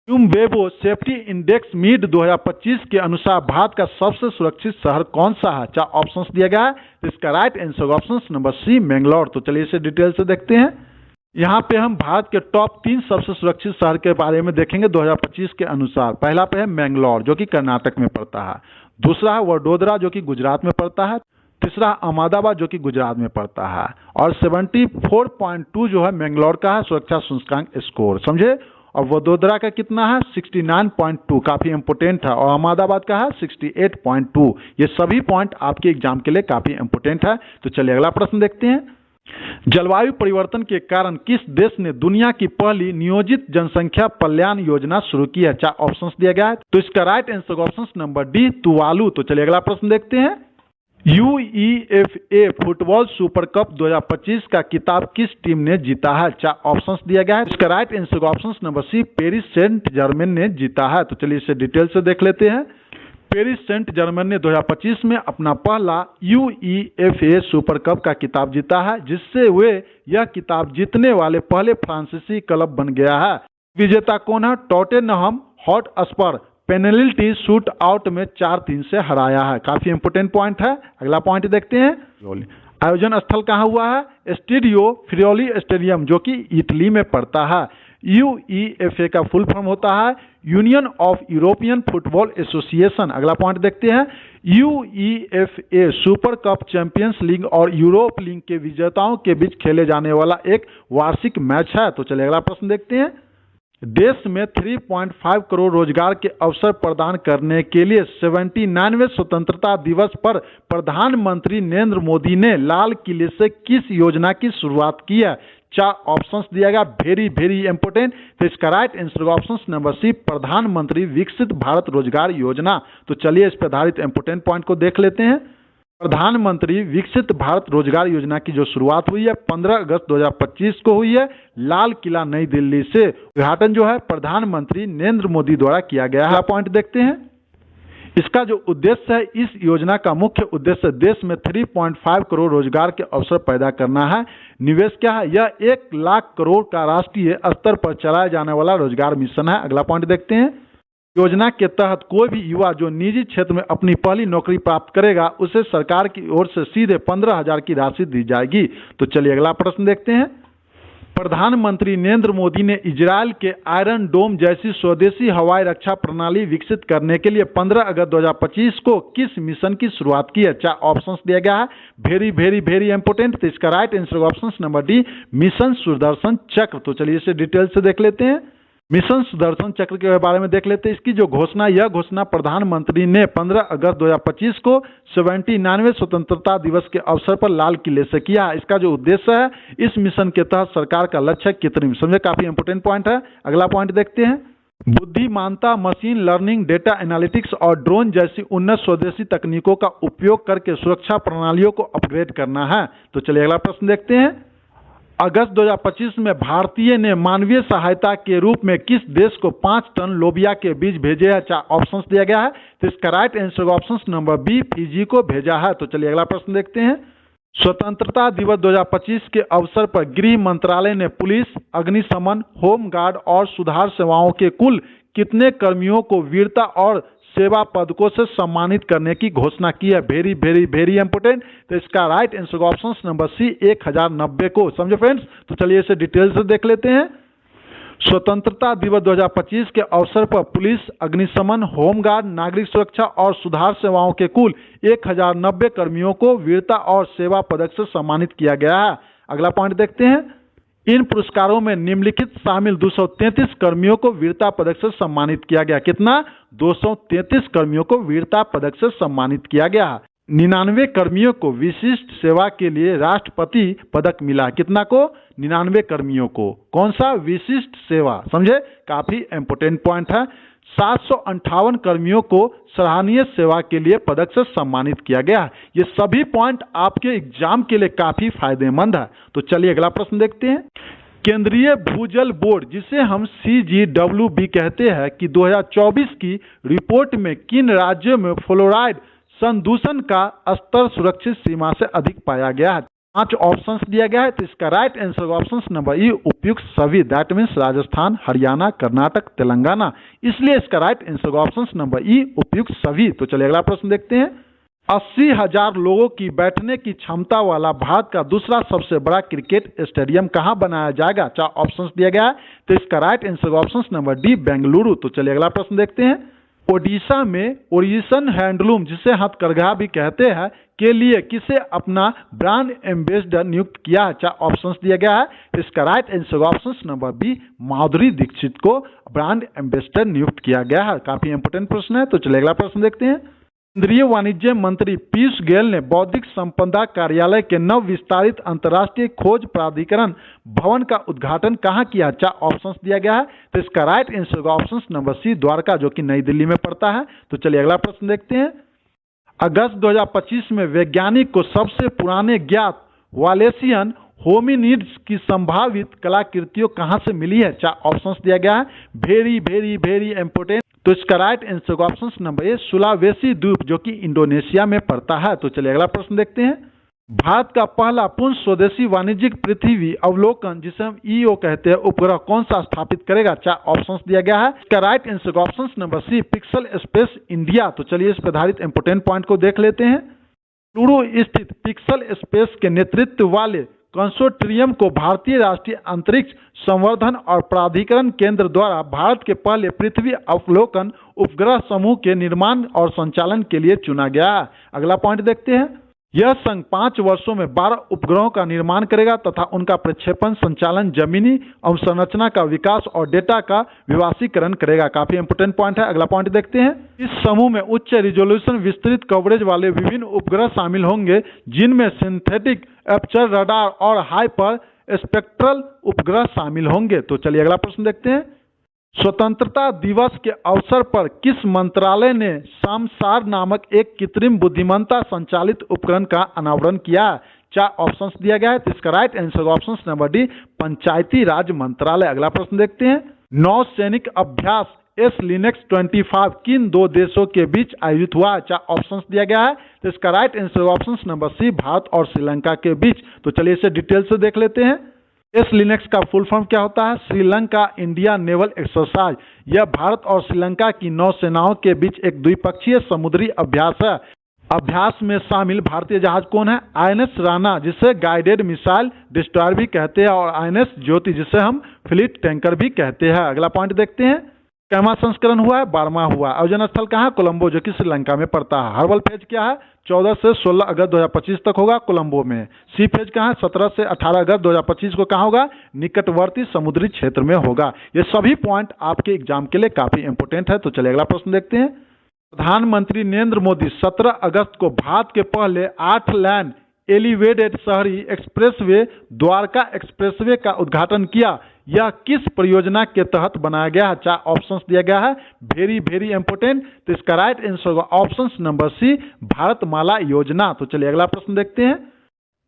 वेबो सेफ्टी इंडेक्स मीड 2025 के अनुसार भारत का सबसे सुरक्षित शहर कौन सा है? 4 ऑप्शंस दिया गया है, तो इसका right answer option number C Mangalore. तो चलिए इसे डिटेल से देखते हैं। यहाँ पे हम भारत के टॉप 3 सबसे सुरक्षित शहर के बारे में देखेंगे 2025 के अनुसार। पहला पे है मैंगलोर जो कि कर्नाटक में पड़ता है, दूसरा है वडोदरा जो कि गुजरात में पड़ता है, तीसरा अहमदाबाद जो कि गुजरात में पड़ता है, और 74.2 जो है मैंगलोर का है सुरक्षा सूचकांक स्कोर, समझे। और वडोदरा का कितना है? 69.2, काफी इंपोर्टेंट है, और अहमदाबाद का है 68.2। ये सभी पॉइंट आपके एग्जाम के लिए काफी इंपोर्टेंट है। तो चलिए अगला प्रश्न देखते हैं। जलवायु परिवर्तन के कारण किस देश ने दुनिया की पहली नियोजित जनसंख्या कल्याण योजना शुरू की है? 4 ऑप्शंस दिया गया है, तो इसका right answer option number D Tuvalu. तो चलिए अगला प्रश्न देखते हैं। यूईएफए फुटबॉल सुपर कप 2025 का खिताब किस टीम ने जीता है? 4 ऑप्शंस दिया गया है, इसका right answer option number C Paris Saint Germain ने जीता है। तो चलिए इसे डिटेल से देख लेते हैं। पेरिस सेंट जर्मन ने 2025 में अपना पहला यूईएफए सुपर कप का खिताब जीता है, जिससे वे यह खिताब जीतने वाले पहले फ्रांसीसी क्लब बन गया है। विजेता कौन है? Tottenham Hotspur penalty shoot out में 4-3 से हराया है। काफी इंपोर्टेंट पॉइंट है। अगला पॉइंट देखते हैं। आयोजन स्थल कहाँ हुआ है? स्टेडियो फ्रियोली स्टेडियम जो कि इटली में पड़ता है। यूईएफए का फुल फॉर्म होता है union of European football association. अगला पॉइंट देखते हैं। UEFA super cup champions league और यूरोप लीग के विजेताओं के बीच खेले जाने वाला एक वार्षिक मैच है। तो चलिए अगला प्रश्न देखते हैं। देश में 3.5 करोड़ रोजगार के अवसर प्रदान करने के लिए 79वें स्वतंत्रता दिवस पर प्रधानमंत्री नरेंद्र मोदी ने लाल किले से किस योजना की शुरुआत की है? 4 ऑप्शंस दिया गया, वेरी वेरी इंपोर्टेंट। तो इसका right answer option number C Pradhanmantri Viksit Bharat रोजगार योजना। तो चलिए इस पर आधारित इंपोर्टेंट पॉइंट को देख लेते हैं। प्रधानमंत्री विकसित भारत रोजगार योजना की जो शुरुआत हुई है 15 अगस्त 2025 को हुई है लाल किला नई दिल्ली से। उद्घाटन जो है प्रधानमंत्री नरेंद्र मोदी द्वारा किया गया है। पॉइंट देखते हैं। इसका जो उद्देश्य है, इस योजना का मुख्य उद्देश्य देश में 3.5 करोड़ रोजगार के अवसर पैदा करना है। निवेश क्या है? यह 1 लाख करोड़ का राष्ट्रीय स्तर पर चलाया जाने वाला रोजगार मिशन है। अगला पॉइंट देखते हैं। योजना के तहत कोई भी युवा जो निजी क्षेत्र में अपनी पहली नौकरी प्राप्त करेगा उसे सरकार की ओर से सीधे 15,000 की राशि दी जाएगी। तो चलिए अगला प्रश्न देखते हैं। प्रधानमंत्री नरेंद्र मोदी ने इजरायल के आयरन डोम जैसी स्वदेशी हवाई रक्षा प्रणाली विकसित करने के लिए 15 अगस्त 2025 को किस मिशन की शुरुआत की है? 4 ऑप्शंस दिया गया है, वेरी वेरी वेरी इंपोर्टेंट। तो इसका right answer option number D mission Sudarshan चक्र। तो चलिए इसे डिटेल से देख लेते हैं। मिशन सुदर्शन चक्र के बारे में देख लेते हैं। इसकी जो घोषणा, यह घोषणा प्रधानमंत्री ने 15 अगस्त 2025 को 79वें स्वतंत्रता दिवस के अवसर पर लाल किले से किया। इसका जो उद्देश्य है, इस मिशन के तहत सरकार का लक्ष्य कृत्रिम, समझे, काफी इंपोर्टेंट पॉइंट है। अगला पॉइंट देखते हैं। बुद्धिमानता, मशीन लर्निंग, डेटा एनालिटिक्स और ड्रोन जैसी उन्नत स्वदेशी तकनीकों का उपयोग करके सुरक्षा प्रणालियों को अपग्रेड करना है। तो चलिए अगला प्रश्न देखते हैं। अगस्त 2025 में भारतीय ने मानवीय सहायता के रूप में किस देश को 5 टन लोबिया के बीज भेजे हैं? 4 ऑप्शंस दिया गया है, तो इसका right answer option number B Fiji को भेजा है। तो चलिए अगला प्रश्न देखते हैं। स्वतंत्रता दिवस 2025 के अवसर पर गृह मंत्रालय ने पुलिस, अग्निशमन, होम गार्ड और सुधार सेवाओं के कुल कितने कर्मियों को वीरता और सेवा पदकों से सम्मानित करने की घोषणा की है? Very very very important. तो इसका right answer option number C 1090 को, समझे फ्रेंड्स। तो चलिए इसे डिटेल से देख लेते हैं। स्वतंत्रता दिवस 2025 के अवसर पर पुलिस, अग्निशमन, होमगार्ड, नागरिक सुरक्षा और सुधार सेवाओं के कुल 1090 कर्मियों को वीरता और सेवा पदक से सम्मानित किया गया है। अगला पॉइंट देखते हैं। इन पुरस्कारों में निम्नलिखित शामिल 233 कर्मियों को वीरता पदक से सम्मानित किया गया। कितना? 233 कर्मियों को वीरता पदक से सम्मानित किया गया। 99 कर्मियों को विशिष्ट सेवा के लिए राष्ट्रपति पदक मिला। कितना को? 99 कर्मियों को। कौन सा? विशिष्ट सेवा, समझे, काफी इंपोर्टेंट पॉइंट है। 758 कर्मियों को सराहनीय सेवा के लिए पदक से सम्मानित किया गया। ये सभी पॉइंट आपके एग्जाम के लिए काफी फायदेमंद है। तो चलिए अगला प्रश्न देखते हैं। केंद्रीय भूजल बोर्ड, जिसे हम CGWB कहते हैं, कि 2024 की रिपोर्ट में किन राज्यों में फ्लोराइड संदूषण का स्तर सुरक्षित सीमा से अधिक पाया गया है? 5 ऑप्शंस दिया गया है, तो इसका राइट आंसर होगा ऑप्शन नंबर ई उपयुक्त सभी, दैट मीन्स राजस्थान, हरियाणा, कर्नाटक, तेलंगाना, इसलिए इसका राइट आंसर होगा ऑप्शन नंबर ई उपयुक्त सभी। तो चलिए अगला प्रश्न देखते हैं। 80,000 लोगों की बैठने की क्षमता वाला भारत का दूसरा सबसे बड़ा क्रिकेट स्टेडियम कहां बनाया जाएगा? 4 ऑप्शंस दिया गया है, तो इसका राइट आंसर होगा ऑप्शन नंबर डी बेंगलुरु। तो चलिए अगला प्रश्न देखते हैं। ओडिशा में ओरिसन हैंडलूम, जिसे हथकरघा भी कहते हैं, के लिए किसे अपना ब्रांड एम्बेसडर नियुक्त किया है? 4 ऑप्शंस दिया गया है, तो इसका राइट आंसर होगा option number B Madhuri Dixit को ब्रांड एम्बेसडर नियुक्त किया गया है। काफी इंपोर्टेंट प्रश्न है। तो चलिए अगला प्रश्न देखते हैं। केंद्रीय वाणिज्य मंत्री पीयूष गोयल ने बौद्धिक संपदा कार्यालय के नव विस्तारित अंतर्राष्ट्रीय खोज प्राधिकरण भवन का उद्घाटन कहां किया? 4 ऑप्शंस दिया गया है, तो इसका राइट आंसर होगा ऑप्शन नंबर सी द्वारका, जो कि नई दिल्ली में पड़ता है। तो चलिए अगला प्रश्न देखते हैं। अगस्त 2025 में वैज्ञानिक को सबसे पुराने ज्ञात वालेसियन होमिनिड्स की संभावित कलाकृतियों कहां से मिली है? 4 ऑप्शंस दिया गया है, वेरी वेरी वेरी इंपोर्टेंट। तो इसका राइट आंसर होगा ऑप्शन नंबर ए सुलावेसी द्वीप, जो कि इंडोनेशिया में पड़ता है। तो चलिए अगला प्रश्न देखते हैं। भारत का पहला पूर्ण स्वदेशी वाणिज्यिक पृथ्वी अवलोकन, जिसे हम ईओ कहते हैं, उपग्रह कौन सा स्थापित करेगा? 4 ऑप्शंस दिया गया है, इसका राइट आंसर होगा option number C pixel space India. तो चलिए इस पर आधारित इंपोर्टेंट पॉइंट को देख लेते हैं। बेंगलुरु स्थित पिक्सल स्पेस के नेतृत्व वाले कंसोर्टियम को भारतीय राष्ट्रीय अंतरिक्ष संवर्धन और प्राधिकरण केंद्र द्वारा भारत के पहले पृथ्वी अवलोकन उपग्रह समूह के निर्माण और संचालन के लिए चुना गया है। अगला पॉइंट देखते हैं। यह संघ 5 वर्षों में 12 उपग्रहों का निर्माण करेगा तथा उनका प्रक्षेपण, संचालन, जमीनी अवसंरचना का विकास और डेटा का विवासीकरण करेगा। काफी इंपोर्टेंट पॉइंट है। अगला पॉइंट देखते हैं। इस समूह में उच्च रिजोल्यूशन विस्तृत कवरेज वाले विभिन्न उपग्रह शामिल होंगे, जिनमें सिंथेटिक एपर्चर रडार और हाइपर स्पेक्ट्रल उपग्रह शामिल होंगे। तो चलिए अगला प्रश्न देखते हैं। स्वतंत्रता दिवस के अवसर पर किस मंत्रालय ने शामसार नामक एक कृत्रिम बुद्धिमत्ता संचालित उपकरण का अनावरण किया? 4 ऑप्शंस दिया गया है, तो इसका राइट आंसर होगा ऑप्शन नंबर डी पंचायती राज मंत्रालय। अगला प्रश्न देखते हैं। नौ सैनिक अभ्यास एस-लिनक्स 25 किन 2 देशों के बीच आयोजित हुआ? 4 ऑप्शंस दिया गया है, तो इसका राइट आंसर होगा ऑप्शन नंबर सी भारत और श्रीलंका के बीच। तो चलिए इसे डिटेल से देख लेते हैं। एस-लिनक्स का फुल फॉर्म क्या होता है? Sri Lanka India naval exercise. यह भारत और श्रीलंका की नौसेनाओं के बीच एक द्विपक्षीय समुद्री अभ्यास है। अभ्यास में शामिल भारतीय जहाज कौन है? आईएनएस राणा, जिसे गाइडेड मिसाइल डिस्ट्रॉयर भी कहते हैं, और आईएनएस ज्योति, जिसे हम फ्लीट टैंकर भी कहते हैं। अगला पॉइंट देखते हैं। कैमा संस्करण हुआ है? 12वां हुआ। आयोजन स्थल कहाँ है? कोलंबो, जो कि श्रीलंका में पड़ता है। हर्बल फेज क्या है? 14 से 16 अगस्त 2025 तक होगा कोलंबो में। सी फेज कहाँ है? 17 से 18 अगस्त 2025 को कहाँ होगा? निकटवर्ती समुद्री क्षेत्र में होगा। ये सभी पॉइंट आपके एग्जाम के लिए काफी इंपोर्टेंट है। तो चलिए अगला प्रश्न देखते हैं। प्रधानमंत्री नरेंद्र मोदी 17 अगस्त को भारत के पहले 8 लेन एलिवेटेड शहरी एक्सप्रेसवे द्वारका एक्सप्रेसवे का उद्घाटन किया। यह किस परियोजना के तहत बनाया गया है? 4 ऑप्शंस दिया गया है, वेरी वेरी इंपोर्टेंट। तो इसका राइट आंसर होगा ऑप्शन नंबर सी भारतमाला योजना। तो चलिए अगला प्रश्न देखते हैं।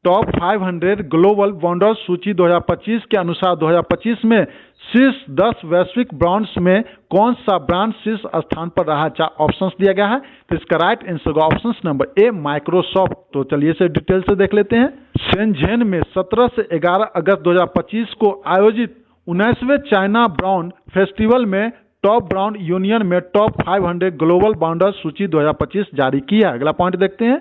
टॉप 500 ग्लोबल वंडर्स सूची 2025 के अनुसार 2025 में शीर्ष 10 वैश्विक ब्रांड्स में कौन सा ब्रांड शीर्ष स्थान पर रहा? 4 ऑप्शंस दिया गया है, तो इसका राइट आंसर होगा ऑप्शन नंबर ए माइक्रोसॉफ्ट। तो चलिए इसे डिटेल से देख लेते हैं। शेनझेन में 17 से 11 अगस्त 2025 को आयोजित 19वें चाइना ब्रांड फेस्टिवल में टॉप ब्रांड यूनियन में टॉप 500 ग्लोबल ब्रांडर्स सूची 2025 जारी की है। अगला पॉइंट देखते हैं।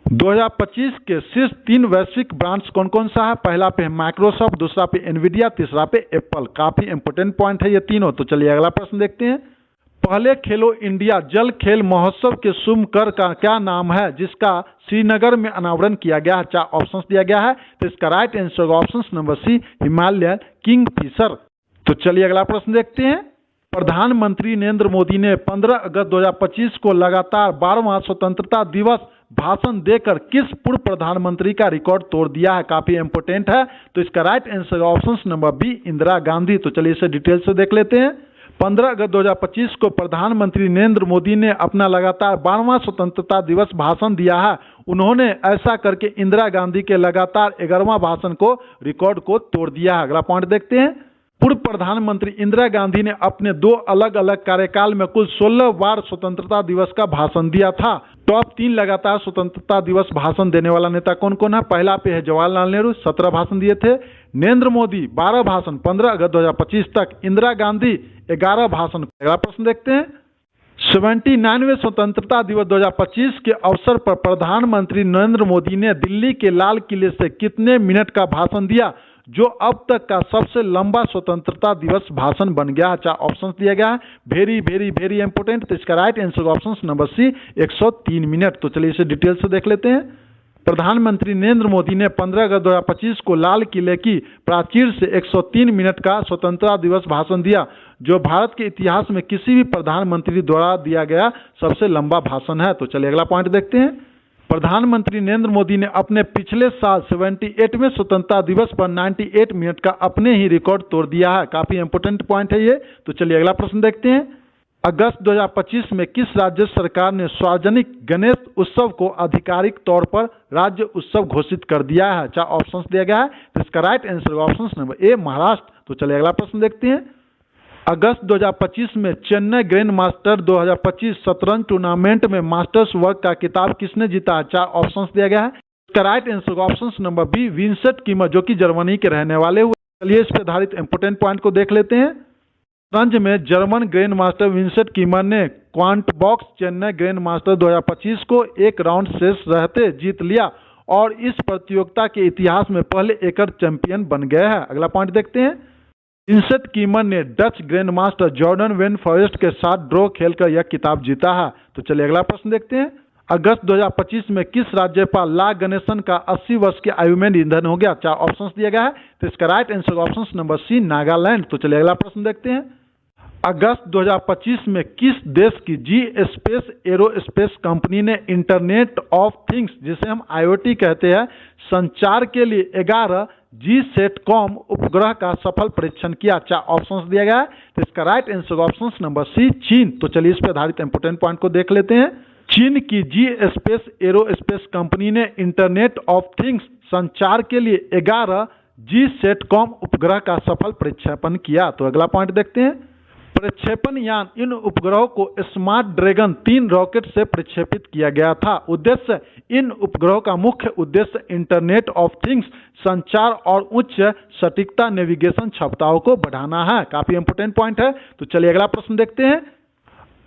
2025 के शीर्ष 3 वैश्विक ब्रांड्स कौन कौन सा है? पहला पे माइक्रोसॉफ्ट, दूसरा पे एनवीडिया, तीसरा पे एप्पल। काफी इंपोर्टेंट पॉइंट है ये तीनों। तो चलिए अगला प्रश्न देखते हैं। पहले खेलो इंडिया जल खेल महोत्सव के शुभकर का क्या नाम है, जिसका श्रीनगर में अनावरण किया गया है? 4 ऑप्शंस दिया गया है, तो इसका राइट आंसर होगा option number C Himalayan kingfisher. तो चलिए अगला प्रश्न देखते हैं। प्रधानमंत्री नरेंद्र मोदी ने 15 अगस्त 2025 को लगातार 12वां स्वतंत्रता दिवस भाषण देकर किस पूर्व प्रधानमंत्री का रिकॉर्ड तोड़ दिया है? काफी इंपोर्टेंट है। तो इसका right answer option number B Indira Gandhi. तो चलिए इसे डिटेल से देख लेते हैं। 15 अगस्त 2025 को प्रधानमंत्री नरेंद्र मोदी ने अपना लगातार 12वां स्वतंत्रता दिवस भाषण दिया है। उन्होंने ऐसा करके इंदिरा गांधी के लगातार 11वां भाषण को रिकॉर्ड को तोड़ दिया है। अगला पॉइंट देखते हैं। पूर्व प्रधानमंत्री इंदिरा गांधी ने अपने 2 अलग अलग कार्यकाल में कुल 16 बार स्वतंत्रता दिवस का भाषण दिया था। टॉप 3 लगातार स्वतंत्रता दिवस भाषण देने वाला नेता कौन कौन है? पहला पे है जवाहरलाल नेहरू, 17 भाषण दिए थे। नरेंद्र मोदी 12 भाषण 15 अगस्त 2025 तक। इंदिरा गांधी 11 भाषण। अगला प्रश्न देखते हैं। 79वें स्वतंत्रता दिवस 2025 के अवसर पर प्रधानमंत्री नरेंद्र मोदी ने दिल्ली के लाल किले से कितने मिनट का भाषण दिया, जो अब तक का सबसे लंबा स्वतंत्रता दिवस भाषण बन गया? चार ऑप्शंस दिया गया है, वेरी वेरी वेरी इंपोर्टेंट। तो इसका right answer option number C 103 minute. तो चलिए इसे डिटेल से देख लेते हैं। प्रधानमंत्री नरेंद्र मोदी ने 15 अगस्त 2025 को लाल किले की प्राचीर से 103 मिनट का स्वतंत्रता दिवस भाषण दिया, जो भारत के इतिहास में किसी भी प्रधानमंत्री द्वारा दिया गया सबसे लंबा भाषण है। तो चलिए अगला पॉइंट देखते हैं। प्रधानमंत्री नरेंद्र मोदी ने अपने पिछले साल 78वें स्वतंत्रता दिवस पर 98 मिनट का अपने ही रिकॉर्ड तोड़ दिया है। काफी इंपोर्टेंट पॉइंट है ये। तो चलिए अगला प्रश्न देखते हैं। अगस्त 2025 में किस राज्य सरकार ने सार्वजनिक गणेश उत्सव को आधिकारिक तौर पर राज्य उत्सव घोषित कर दिया है? चार ऑप्शंस दिया गया है। तो इसका राइट आंसर ऑप्शन नंबर ए महाराष्ट्र। तो चलिए अगला प्रश्न देखते हैं। अगस्त 2025 में चेन्नई ग्रैंड मास्टर 2025 शतरंज टूर्नामेंट में मास्टर्स वर्ग का खिताब किसने जीता? चार ऑप्शंस दिया गया है। इसका right answer option number B Vincent Keymer, जो कि जर्मनी के रहने वाले हुए। चलिए इस पर आधारित इंपोर्टेंट पॉइंट को देख लेते हैं। शतरंज में German grand master Vincent Keymer ने Quantbox Chennai grand master 2025 को एक राउंड शेष रहते जीत लिया और इस प्रतियोगिता के इतिहास में पहले एकड़ चैंपियन बन गए हैं। अगला पॉइंट देखते हैं। विंसेंट कीमर ने Dutch grand master Jordan when forest के साथ ड्रॉ खेलकर यह खिताब जीता है। तो चलिए अगला प्रश्न देखते हैं। अगस्त 2025 में किस राज्यपाल ला गणेशन का 80 वर्ष की आयु में निधन हो गया? चार ऑप्शंस दिया गया है। तो इसका right answer option number C Nagaland. तो चलिए अगला प्रश्न देखते हैं। अगस्त 2025 में किस देश की जी स्पेस एरोस्पेस कंपनी ने इंटरनेट ऑफ थिंग्स, जिसे हम IoT कहते हैं, संचार के लिए 11 GSATCOM उपग्रह का सफल परीक्षण किया? चार ऑप्शंस दिया गया है। तो इसका right answer option number C चीन। तो चलिए इस पर आधारित इंपोर्टेंट पॉइंट को देख लेते हैं। चीन की जी स्पेस एरोस्पेस कंपनी ने इंटरनेट ऑफ थिंग्स संचार के लिए 11 GSATCOM उपग्रह का सफल प्रक्षेपण किया। तो अगला पॉइंट देखते हैं। प्रक्षेपण यान इन उपग्रहों को स्मार्ट ड्रैगन 3 रॉकेट से प्रक्षेपित किया गया था। उद्देश्य, इन उपग्रहों का मुख्य उद्देश्य इंटरनेट ऑफ थिंग्स संचार और उच्च सटीकता नेविगेशन क्षमताओं को बढ़ाना है। काफी इंपोर्टेंट पॉइंट है। तो चलिए अगला प्रश्न देखते हैं।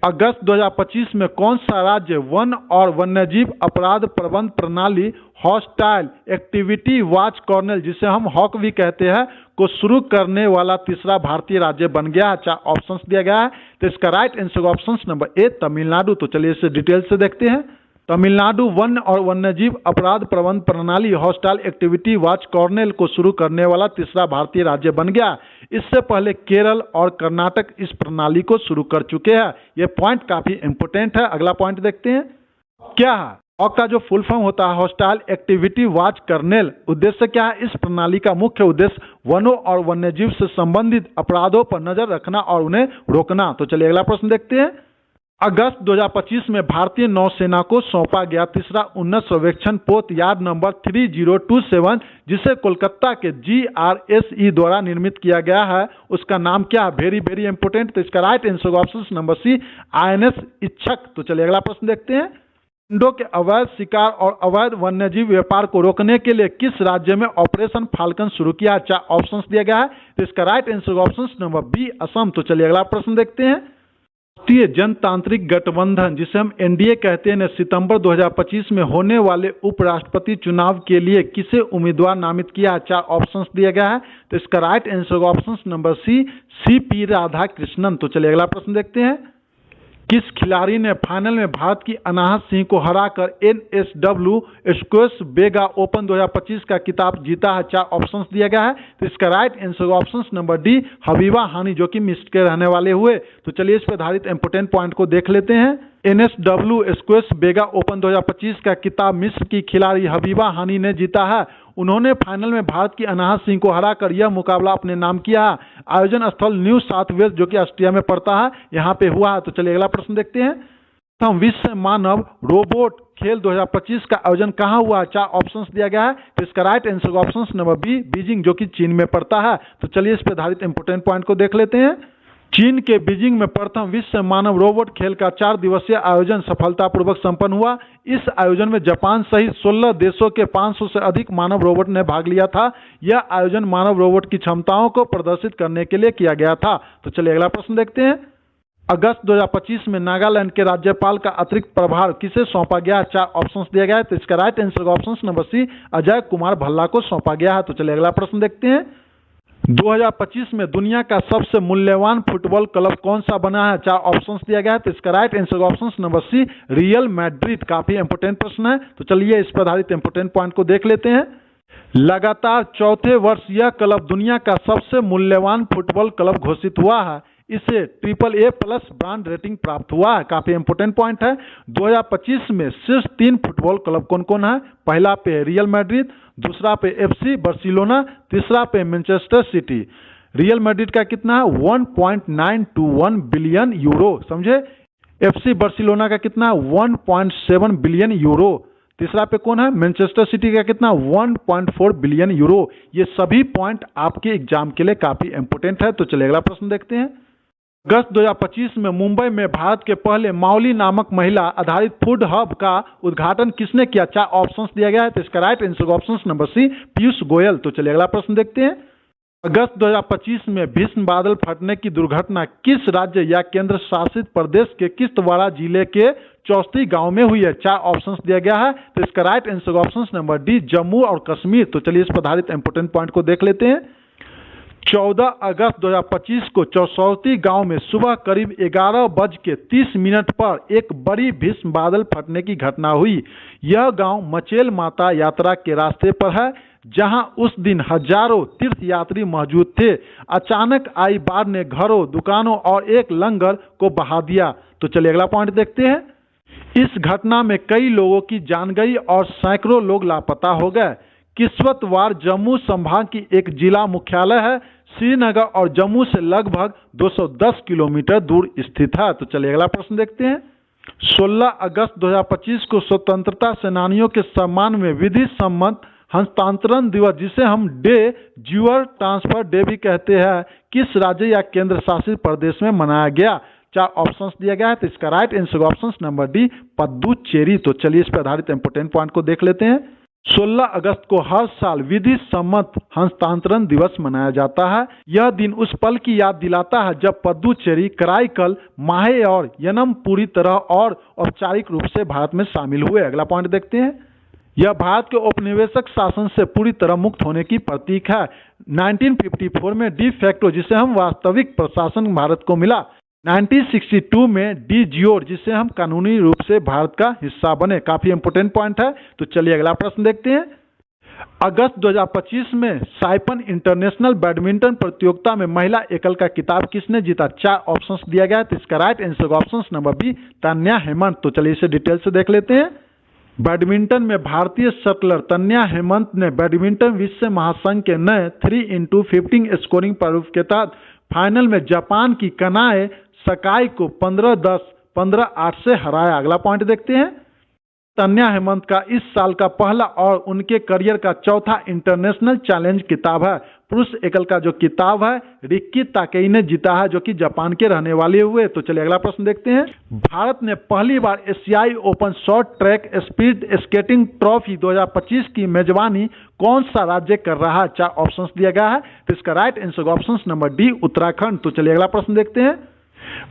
अगस्त 2025 में कौन सा राज्य वन और वन्यजीव अपराध प्रबंध प्रणाली हॉस्टाइल एक्टिविटी वॉच कॉर्नल, जिसे हम हॉक भी कहते हैं, को शुरू करने वाला तीसरा भारतीय राज्य बन गया है? चार ऑप्शंस दिया गया है। तो इसका राइट आंसर ऑप्शन नंबर ए तमिलनाडु। तो चलिए इसे डिटेल से देखते हैं। तमिलनाडु वन और वन्यजीव अपराध प्रबंध प्रणाली हॉस्टाइल एक्टिविटी वॉच कॉर्नल को शुरू करने वाला तीसरा भारतीय राज्य बन गया। इससे पहले केरल और कर्नाटक इस प्रणाली को शुरू कर चुके हैं। यह पॉइंट काफी इंपोर्टेंट है। अगला पॉइंट देखते हैं। क्या है हॉक का जो फुल फॉर्म होता है हॉस्टाइल एक्टिविटी वॉच कर्नेल? उद्देश्य क्या है? इस प्रणाली का मुख्य उद्देश्य वनों और वन्यजीव से संबंधित अपराधों पर नजर रखना और उन्हें रोकना। तो चलिए अगला प्रश्न देखते हैं। अगस्त 2025 में भारतीय नौसेना को सौंपा गया तीसरा उन्नत सर्वेक्षण पोत यार्ड नंबर 3027, जिसे कोलकाता के GRSE द्वारा निर्मित किया गया है, उसका नाम क्या है? Very very important. तो इसका right answer option number C INS Ikshak. तो चलिए अगला प्रश्न देखते हैं। इंडो के अवैध शिकार और अवैध वन्यजीव व्यापार को रोकने के लिए किस राज्य में ऑपरेशन फाल्कन शुरू किया? चार ऑप्शंस दिया गया है। तो इसका right answer option number B Assam. तो चलिए अगला प्रश्न देखते हैं। राष्ट्रीय जनतांत्रिक गठबंधन, जिसे हम NDA कहते हैं, ने सितंबर 2025 में होने वाले उपराष्ट्रपति चुनाव के लिए किसे उम्मीदवार नामित किया? चार ऑप्शंस दिया गया है। तो इसका right answer option number C CP Radhakrishnan. तो चलिए अगला प्रश्न देखते हैं। किस खिलाड़ी ने फाइनल में भारत की अनाहत सिंह को हराकर NSW स्क्वैश वेगा ओपन 2025 का खिताब जीता है? चार ऑप्शंस दिया गया है। तो इसका right answer option number D Habiba Hany, जो कि मिस्र के रहने वाले हुए। तो चलिए इस पर आधारित इंपोर्टेंट पॉइंट को देख लेते हैं। NSW स्क्वैश वेगा ओपन 2025 का खिताब मिस्र की खिलाड़ी हबीबा हानी ने जीता है। उन्होंने फाइनल में भारत की अनाहत सिंह को हराकर यह मुकाबला अपने नाम किया है। आयोजन स्थल न्यू साउथ वेल्स, जो कि ऑस्ट्रिया में पड़ता है, यहाँ पे हुआ है। तो चलिए अगला प्रश्न देखते हैं। हम विश्व मानव रोबोट खेल 2025 का आयोजन कहाँ हुआ? 4 ऑप्शंस दिया गया है। तो इसका राइट आंसर का ऑप्शन नंबर बी बीजिंग, जो कि चीन में पड़ता है। तो चलिए इस पर आधारित इंपोर्टेंट पॉइंट को देख लेते हैं। चीन के बीजिंग में प्रथम विश्व मानव रोबोट खेल का 4 दिवसीय आयोजन सफलतापूर्वक संपन्न हुआ। इस आयोजन में जापान सहित 16 देशों के 500 से अधिक मानव रोबोट ने भाग लिया था। यह आयोजन मानव रोबोट की क्षमताओं को प्रदर्शित करने के लिए किया गया था। तो चलिए अगला प्रश्न देखते हैं। अगस्त 2025 में नागालैंड के राज्यपाल का अतिरिक्त प्रभार किसे सौंपा गया? 4 ऑप्शंस दिया गया है। तो इसका राइट आंसर का option number C Ajay Kumar Bhalla को सौंपा गया है। तो चलिए अगला प्रश्न देखते हैं। 2025 में दुनिया का सबसे मूल्यवान फुटबॉल क्लब कौन सा बना है? 4 ऑप्शंस दिया गया है। तो इसका राइट आंसर का option number C Real Madrid. काफी इंपोर्टेंट प्रश्न है। तो चलिए इस पर आधारित इंपोर्टेंट पॉइंट को देख लेते हैं। लगातार चौथे वर्ष यह क्लब दुनिया का सबसे मूल्यवान फुटबॉल क्लब घोषित हुआ है। इसे AAA+ ब्रांड रेटिंग प्राप्त हुआ है। काफी इंपोर्टेंट पॉइंट है। 2025 में शीर्ष 3 फुटबॉल क्लब कौन कौन है? पहला पे रियल मैड्रिड, दूसरा पे FC बार्सिलोना, तीसरा पे मैनचेस्टर सिटी। रियल मैड्रिड का कितना है? 1.921 बिलियन यूरो, समझे। FC बार्सिलोना का कितना? 1.7 बिलियन यूरो। तीसरा पे कौन है? मैनचेस्टर सिटी का कितना? 1.4 बिलियन यूरो। ये सभी पॉइंट आपके एग्जाम के लिए काफी इंपोर्टेंट है। तो चलिए अगला प्रश्न देखते हैं। अगस्त 2025 में मुंबई में भारत के पहले माउली नामक महिला आधारित फूड हब का उद्घाटन किसने किया? 4 ऑप्शंस दिया गया है। तो इसका right answer option number C Piyush Goyal. तो चलिए अगला प्रश्न देखते हैं। अगस्त 2025 में भीषण बादल फटने की दुर्घटना किस राज्य या केंद्र शासित प्रदेश के किश्तवाड़ जिले के चौस्ती गांव में हुई है? 4 ऑप्शंस दिया गया है। तो इसका right answer option number D Jammu और कश्मीर। तो चलिए इस पर आधारित इंपोर्टेंट पॉइंट को देख लेते हैं। 14 अगस्त 2025 को चौसौती गांव में सुबह करीब 11:30 पर एक बड़ी भीषण बादल फटने की घटना हुई। यह गांव मचेल माता यात्रा के रास्ते पर है, जहां उस दिन हजारों तीर्थयात्री मौजूद थे। अचानक आई बाढ़ ने घरों, दुकानों और एक लंगर को बहा दिया। तो चलिए अगला पॉइंट देखते हैं। इस घटना में कई लोगों की जान गई और सैकड़ों लोग लापता हो गए। किश्तवाड़ जम्मू संभाग की एक जिला मुख्यालय है। श्रीनगर और जम्मू से लगभग 210 किलोमीटर दूर स्थित है। तो चलिए अगला प्रश्न देखते हैं। 16 अगस्त 2025 को स्वतंत्रता सेनानियों के सम्मान में विधि सम्मत हस्तांतरण दिवस, जिसे हम डे ज्यूअर ट्रांसफर डे भी कहते हैं, किस राज्य या केंद्र शासित प्रदेश में मनाया गया? 4 ऑप्शंस दिया गया है। तो इसका right answer option number D Puducherry. तो चलिए इस पर आधारित इंपोर्टेंट पॉइंट को देख लेते हैं। 16 अगस्त को हर साल विधि सम्मत हस्तांतरण दिवस मनाया जाता है। यह दिन उस पल की याद दिलाता है जब पुदुचेरी, कराईकल, माहे और यनम पूरी तरह और औपचारिक रूप से भारत में शामिल हुए। अगला पॉइंट देखते हैं। यह भारत के औपनिवेशिक शासन से पूरी तरह मुक्त होने की प्रतीक है। 1954 में डी फैक्टो, जिसे हम वास्तविक प्रशासन भारत को मिला। 1962 में डी जियोर, जिसे हम कानूनी रूप से भारत का हिस्सा बने। काफी इंपोर्टेंट पॉइंट है। तो चलिए अगला प्रश्न देखते हैं। अगस्त 2025 में साइपन इंटरनेशनल बैडमिंटन प्रतियोगिता में महिला एकल का खिताब किसने जीता? 4 ऑप्शंस दिया गया है। तो इसका right answer option number B Tanya Hemant. तो चलिए इसे डिटेल से देख लेते हैं। बैडमिंटन में भारतीय शटलर तान्या हेमंत ने बैडमिंटन विश्व महासंघ के नए 3x15 स्कोरिंग प्रारूप के तहत फाइनल में जापान की कनाए सकाई को 15-10, 15-8 से हराया। अगला पॉइंट देखते हैं। तान्या हेमंत का इस साल का पहला और उनके करियर का चौथा इंटरनेशनल चैलेंज किताब है। पुरुष एकल का जो किताब है रिक्की ताकेई ने जीता है, जो कि जापान के रहने वाले हुए। तो चलिए अगला प्रश्न देखते हैं। भारत ने पहली बार एशियाई open short track speed skating trophy 2025 की मेजबानी कौन सा राज्य कर रहा है? 4 ऑप्शंस दिया गया है। तो इसका right answer option number D Uttarakhand. तो चलिए अगला प्रश्न देखते हैं।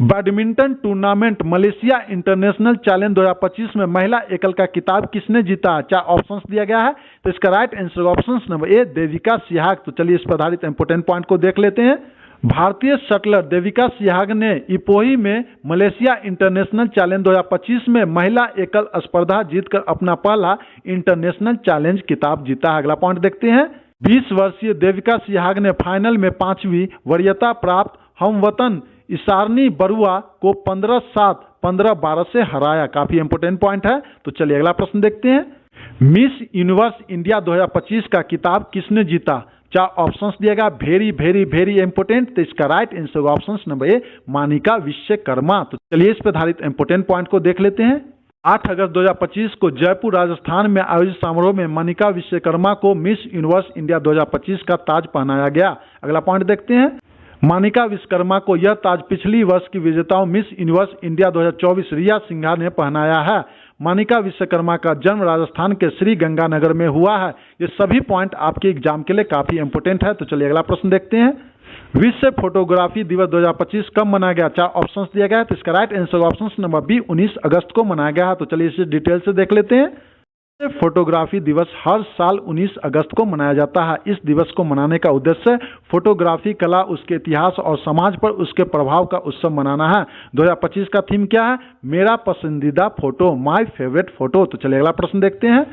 Badminton tournament Malaysia international challenge 2025 में महिला एकल का खिताब किसने जीता? 4 ऑप्शंस दिया गया है। तो इसका राइट आंसर ऑप्शन नंबर ए देविका सिहाग। तो चलिए इस पर आधारित इंपोर्टेंट पॉइंट को देख लेते हैं। भारतीय शटलर देविका सिहाग ने इपोही में मलेशिया इंटरनेशनल चैलेंज 2025 में महिला एकल स्पर्धा जीतकर अपना पहला इंटरनेशनल चैलेंज खिताब जीता है। अगला पॉइंट देखते हैं। 20 वर्षीय देविका सिहाग ने फाइनल में 5वीं वरीयता प्राप्त हमवतन इसारनी बरुआ को 15-7, 15-12 से हराया। काफी इंपोर्टेंट पॉइंट है। तो चलिए अगला प्रश्न देखते हैं। मिस यूनिवर्स इंडिया 2025 का खिताब किसने जीता? 4 ऑप्शंस दिएगा। Very very very important. तो इसका right answer option number A Manika Vishwakarma. तो चलिए इस पर आधारित इंपोर्टेंट पॉइंट को देख लेते हैं। 8 अगस्त 2025 को जयपुर राजस्थान में आयोजित समारोह में मनिका विश्वकर्मा को मिस यूनिवर्स इंडिया 2025 का ताज पहनाया गया। अगला पॉइंट देखते हैं। मानिका विश्वकर्मा को यह ताज पिछली वर्ष की विजेताओं मिस यूनिवर्स इंडिया 2024 रिया सिंघा ने पहनाया है। मानिका विश्वकर्मा का जन्म राजस्थान के श्री गंगानगर में हुआ है। ये सभी पॉइंट आपके एग्जाम के लिए काफी इंपोर्टेंट है। तो चलिए अगला प्रश्न देखते हैं। विश्व फोटोग्राफी दिवस 2025 कब मनाया गया? 4 ऑप्शंस दिया गया है। तो इसका right answer option number B 19 अगस्त को मनाया गया है। तो चलिए इसे डिटेल से देख लेते हैं। फोटोग्राफी दिवस हर साल 19 अगस्त को मनाया जाता है। इस दिवस को मनाने का उद्देश्य फोटोग्राफी कला, उसके इतिहास और समाज पर उसके प्रभाव का उत्सव मनाना है। 2025 का थीम क्या है? मेरा पसंदीदा फोटो, माय फेवरेट फोटो। तो चलिए अगला प्रश्न देखते हैं।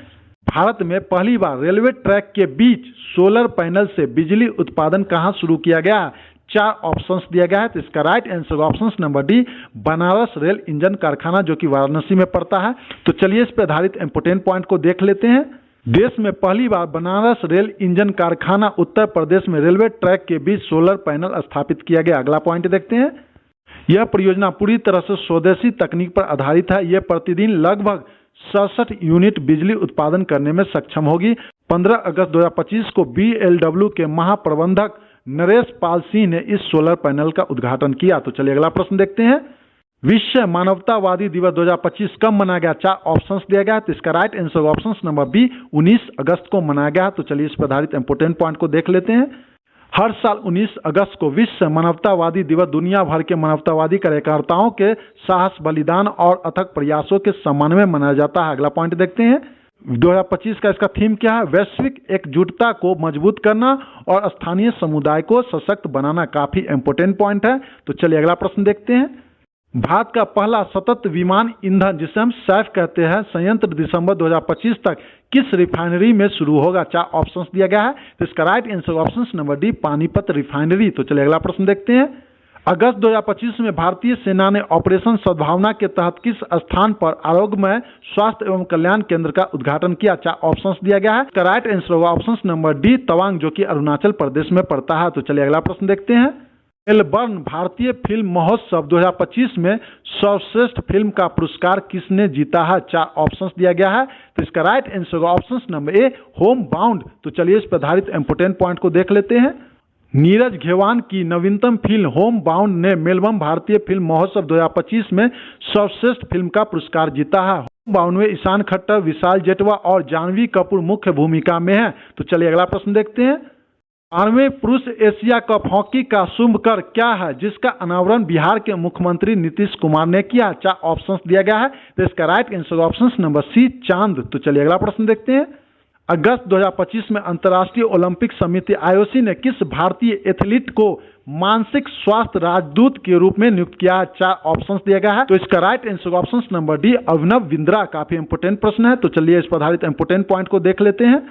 भारत में पहली बार रेलवे ट्रैक के बीच सोलर पैनल से बिजली उत्पादन कहाँ शुरू किया गया? 4 ऑप्शंस दिया गया है। तो इसका right answer option number D Banaras rail engine कारखाना, जो कि वाराणसी में पड़ता है। तो चलिए इस पर आधारित इंपोर्टेंट पॉइंट को देख लेते हैं। देश में पहली बार बनारस रेल इंजन कारखाना उत्तर प्रदेश में रेलवे ट्रैक के बीच सोलर पैनल स्थापित किया गया। अगला पॉइंट देखते हैं। यह परियोजना पूरी तरह से स्वदेशी तकनीक पर आधारित है। यह प्रतिदिन लगभग 67 यूनिट बिजली उत्पादन करने में सक्षम होगी। 15 अगस्त 2025 को BLW के महाप्रबंधक नरेश पाल सिंह ने इस सोलर पैनल का उद्घाटन किया। तो चलिए अगला प्रश्न देखते हैं। विश्व मानवतावादी दिवस 2025 कब मनाया गया? 4 ऑप्शंस दिया गया है। तो इसका right answer option number B 19 अगस्त को मनाया गया। तो चलिए इस पर आधारित इंपोर्टेंट पॉइंट को देख लेते हैं। हर साल 19 अगस्त को विश्व मानवतावादी दिवस दुनिया भर के मानवतावादी कार्यकर्ताओं के साहस, बलिदान और अथक प्रयासों के सम्मान में मनाया जाता है। अगला पॉइंट देखते हैं। 2025 का इसका थीम क्या है? वैश्विक एकजुटता को मजबूत करना और स्थानीय समुदाय को सशक्त बनाना। काफी इंपोर्टेंट पॉइंट है। तो चलिए अगला प्रश्न देखते हैं। भारत का पहला सतत विमान ईंधन, जिसे हम सैफ कहते हैं, संयंत्र दिसंबर 2025 तक किस रिफाइनरी में शुरू होगा? 4 ऑप्शंस दिया गया है। तो इसका right answer option number D Panipat refinery. तो चलिए अगला प्रश्न देखते हैं। अगस्त 2025 में भारतीय सेना ने ऑपरेशन सद्भावना के तहत किस स्थान पर आरोग्यमय स्वास्थ्य एवं कल्याण केंद्र का उद्घाटन किया? 4 ऑप्शंस दिया गया है। इसका राइट आंसर होगा ऑप्शन नंबर डी तवांग, जो कि अरुणाचल प्रदेश में पड़ता है। तो चलिए अगला प्रश्न देखते हैं। मेलबर्न भारतीय फिल्म महोत्सव 2025 में सर्वश्रेष्ठ फिल्म का पुरस्कार किसने जीता है? 4 ऑप्शंस दिया गया है। तो इसका राइट आंसर होगा ऑप्शन नंबर ए होम बाउंड। तो चलिए इस पर आधारित इंपोर्टेंट पॉइंट को देख लेते हैं। नीरज घेवान की नवीनतम फिल्म होम बाउंड ने मेलबर्न भारतीय फिल्म महोत्सव 2025 में सर्वश्रेष्ठ फिल्म का पुरस्कार जीता है। होम बाउंड में ईशान खट्टर, विशाल जेठवा और जानवी कपूर मुख्य भूमिका में है। तो चलिए अगला प्रश्न देखते हैं। 12वें पुरुष एशिया कप हॉकी का शुभ कर क्या है, जिसका अनावरण बिहार के मुख्यमंत्री नीतीश कुमार ने किया? 4 ऑप्शंस दिया गया है। तो इसका right answer option number C चांद। तो चलिए अगला प्रश्न देखते हैं। अगस्त 2025 में अंतर्राष्ट्रीय ओलंपिक समिति IOC ने किस भारतीय एथलीट को मानसिक स्वास्थ्य राजदूत के रूप में नियुक्त किया है? 4 ऑप्शंस दिया गया है। तो इसका right answer option number D Abhinav Bindra. काफी इंपोर्टेंट प्रश्न है। तो चलिए इस पर आधारित इंपोर्टेंट पॉइंट को देख लेते हैं।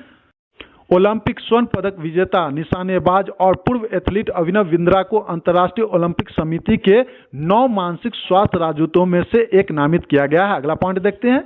ओलंपिक स्वर्ण पदक विजेता, निशानेबाज और पूर्व एथलीट अभिनव बिंद्रा को अंतर्राष्ट्रीय ओलंपिक समिति के 9 मानसिक स्वास्थ्य राजदूतों में से एक नामित किया गया है। अगला पॉइंट देखते हैं।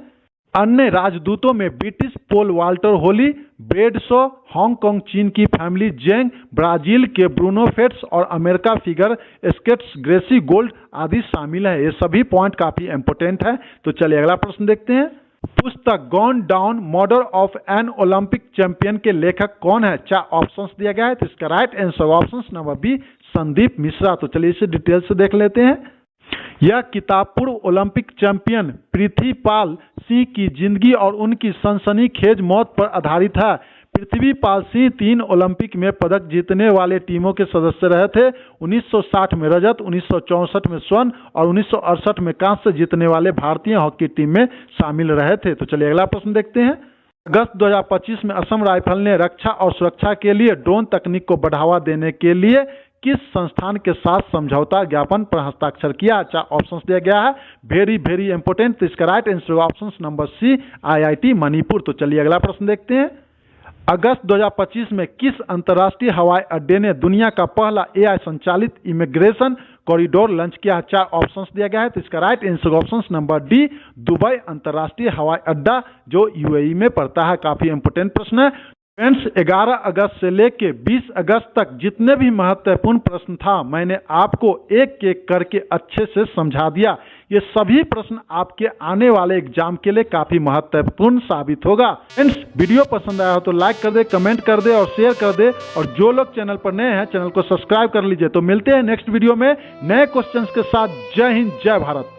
अन्य राजदूतों में British pole vaulter Holly, Bradshaw, Hong Kong चीन की फैमिली जेंग, ब्राजील के ब्रूनो फेट्स और अमेरिका फिगर स्केट्स ग्रेसी गोल्ड आदि शामिल है। ये सभी पॉइंट काफी इंपोर्टेंट है। तो चलिए अगला प्रश्न देखते हैं। पुस्तक gone down model of an Olympic champion के लेखक कौन है? 4 ऑप्शंस दिया गया है। तो इसका right answer option number B Sandeep Mishra. तो चलिए इसे डिटेल से देख लेते हैं। यह किताब पूर्व ओलंपिक चैंपियन पृथ्वीपाल सिंह की जिंदगी और उनकी सनसनीखेज मौत पर आधारित है। पृथ्वीपाल सिंह 3 ओलंपिक में पदक जीतने वाले टीमों के सदस्य रहे थे। 1960 में रजत, 1964 में स्वर्ण और 1968 में कांस्य जीतने वाले भारतीय हॉकी टीम में शामिल रहे थे। तो चलिए अगला प्रश्न देखते हैं। अगस्त 2025 में असम राइफल ने रक्षा और सुरक्षा के लिए ड्रोन तकनीक को बढ़ावा देने के लिए किस संस्थान के साथ समझौता ज्ञापन पर हस्ताक्षर किया? 4 ऑप्शंस दिया गया है। Very important. तो इसका right answer option number C IIT Manipur. तो चलिए अगला प्रश्न देखते हैं। अगस्त 2025 में किस अंतर्राष्ट्रीय हवाई अड्डे ने दुनिया का पहला AI संचालित इमिग्रेशन कॉरिडोर लॉन्च किया? 4 ऑप्शंस दिया गया है। तो इसका right answer option number D Dubai अंतर्राष्ट्रीय हवाई अड्डा, जो UAE में पड़ता है। काफी इंपोर्टेंट प्रश्न है। फ्रेंड्स 11 अगस्त से लेके 20 अगस्त तक जितने भी महत्वपूर्ण प्रश्न था मैंने आपको एक एक करके अच्छे से समझा दिया। ये सभी प्रश्न आपके आने वाले एग्जाम के लिए काफी महत्वपूर्ण साबित होगा। फ्रेंड्स वीडियो पसंद आया हो तो लाइक कर दे, कमेंट कर दे और शेयर कर दे, और जो लोग चैनल पर नए हैं चैनल को सब्सक्राइब कर लीजिए। तो मिलते हैं नेक्स्ट वीडियो में नए क्वेश्चंस के साथ। जय हिंद, जय भारत।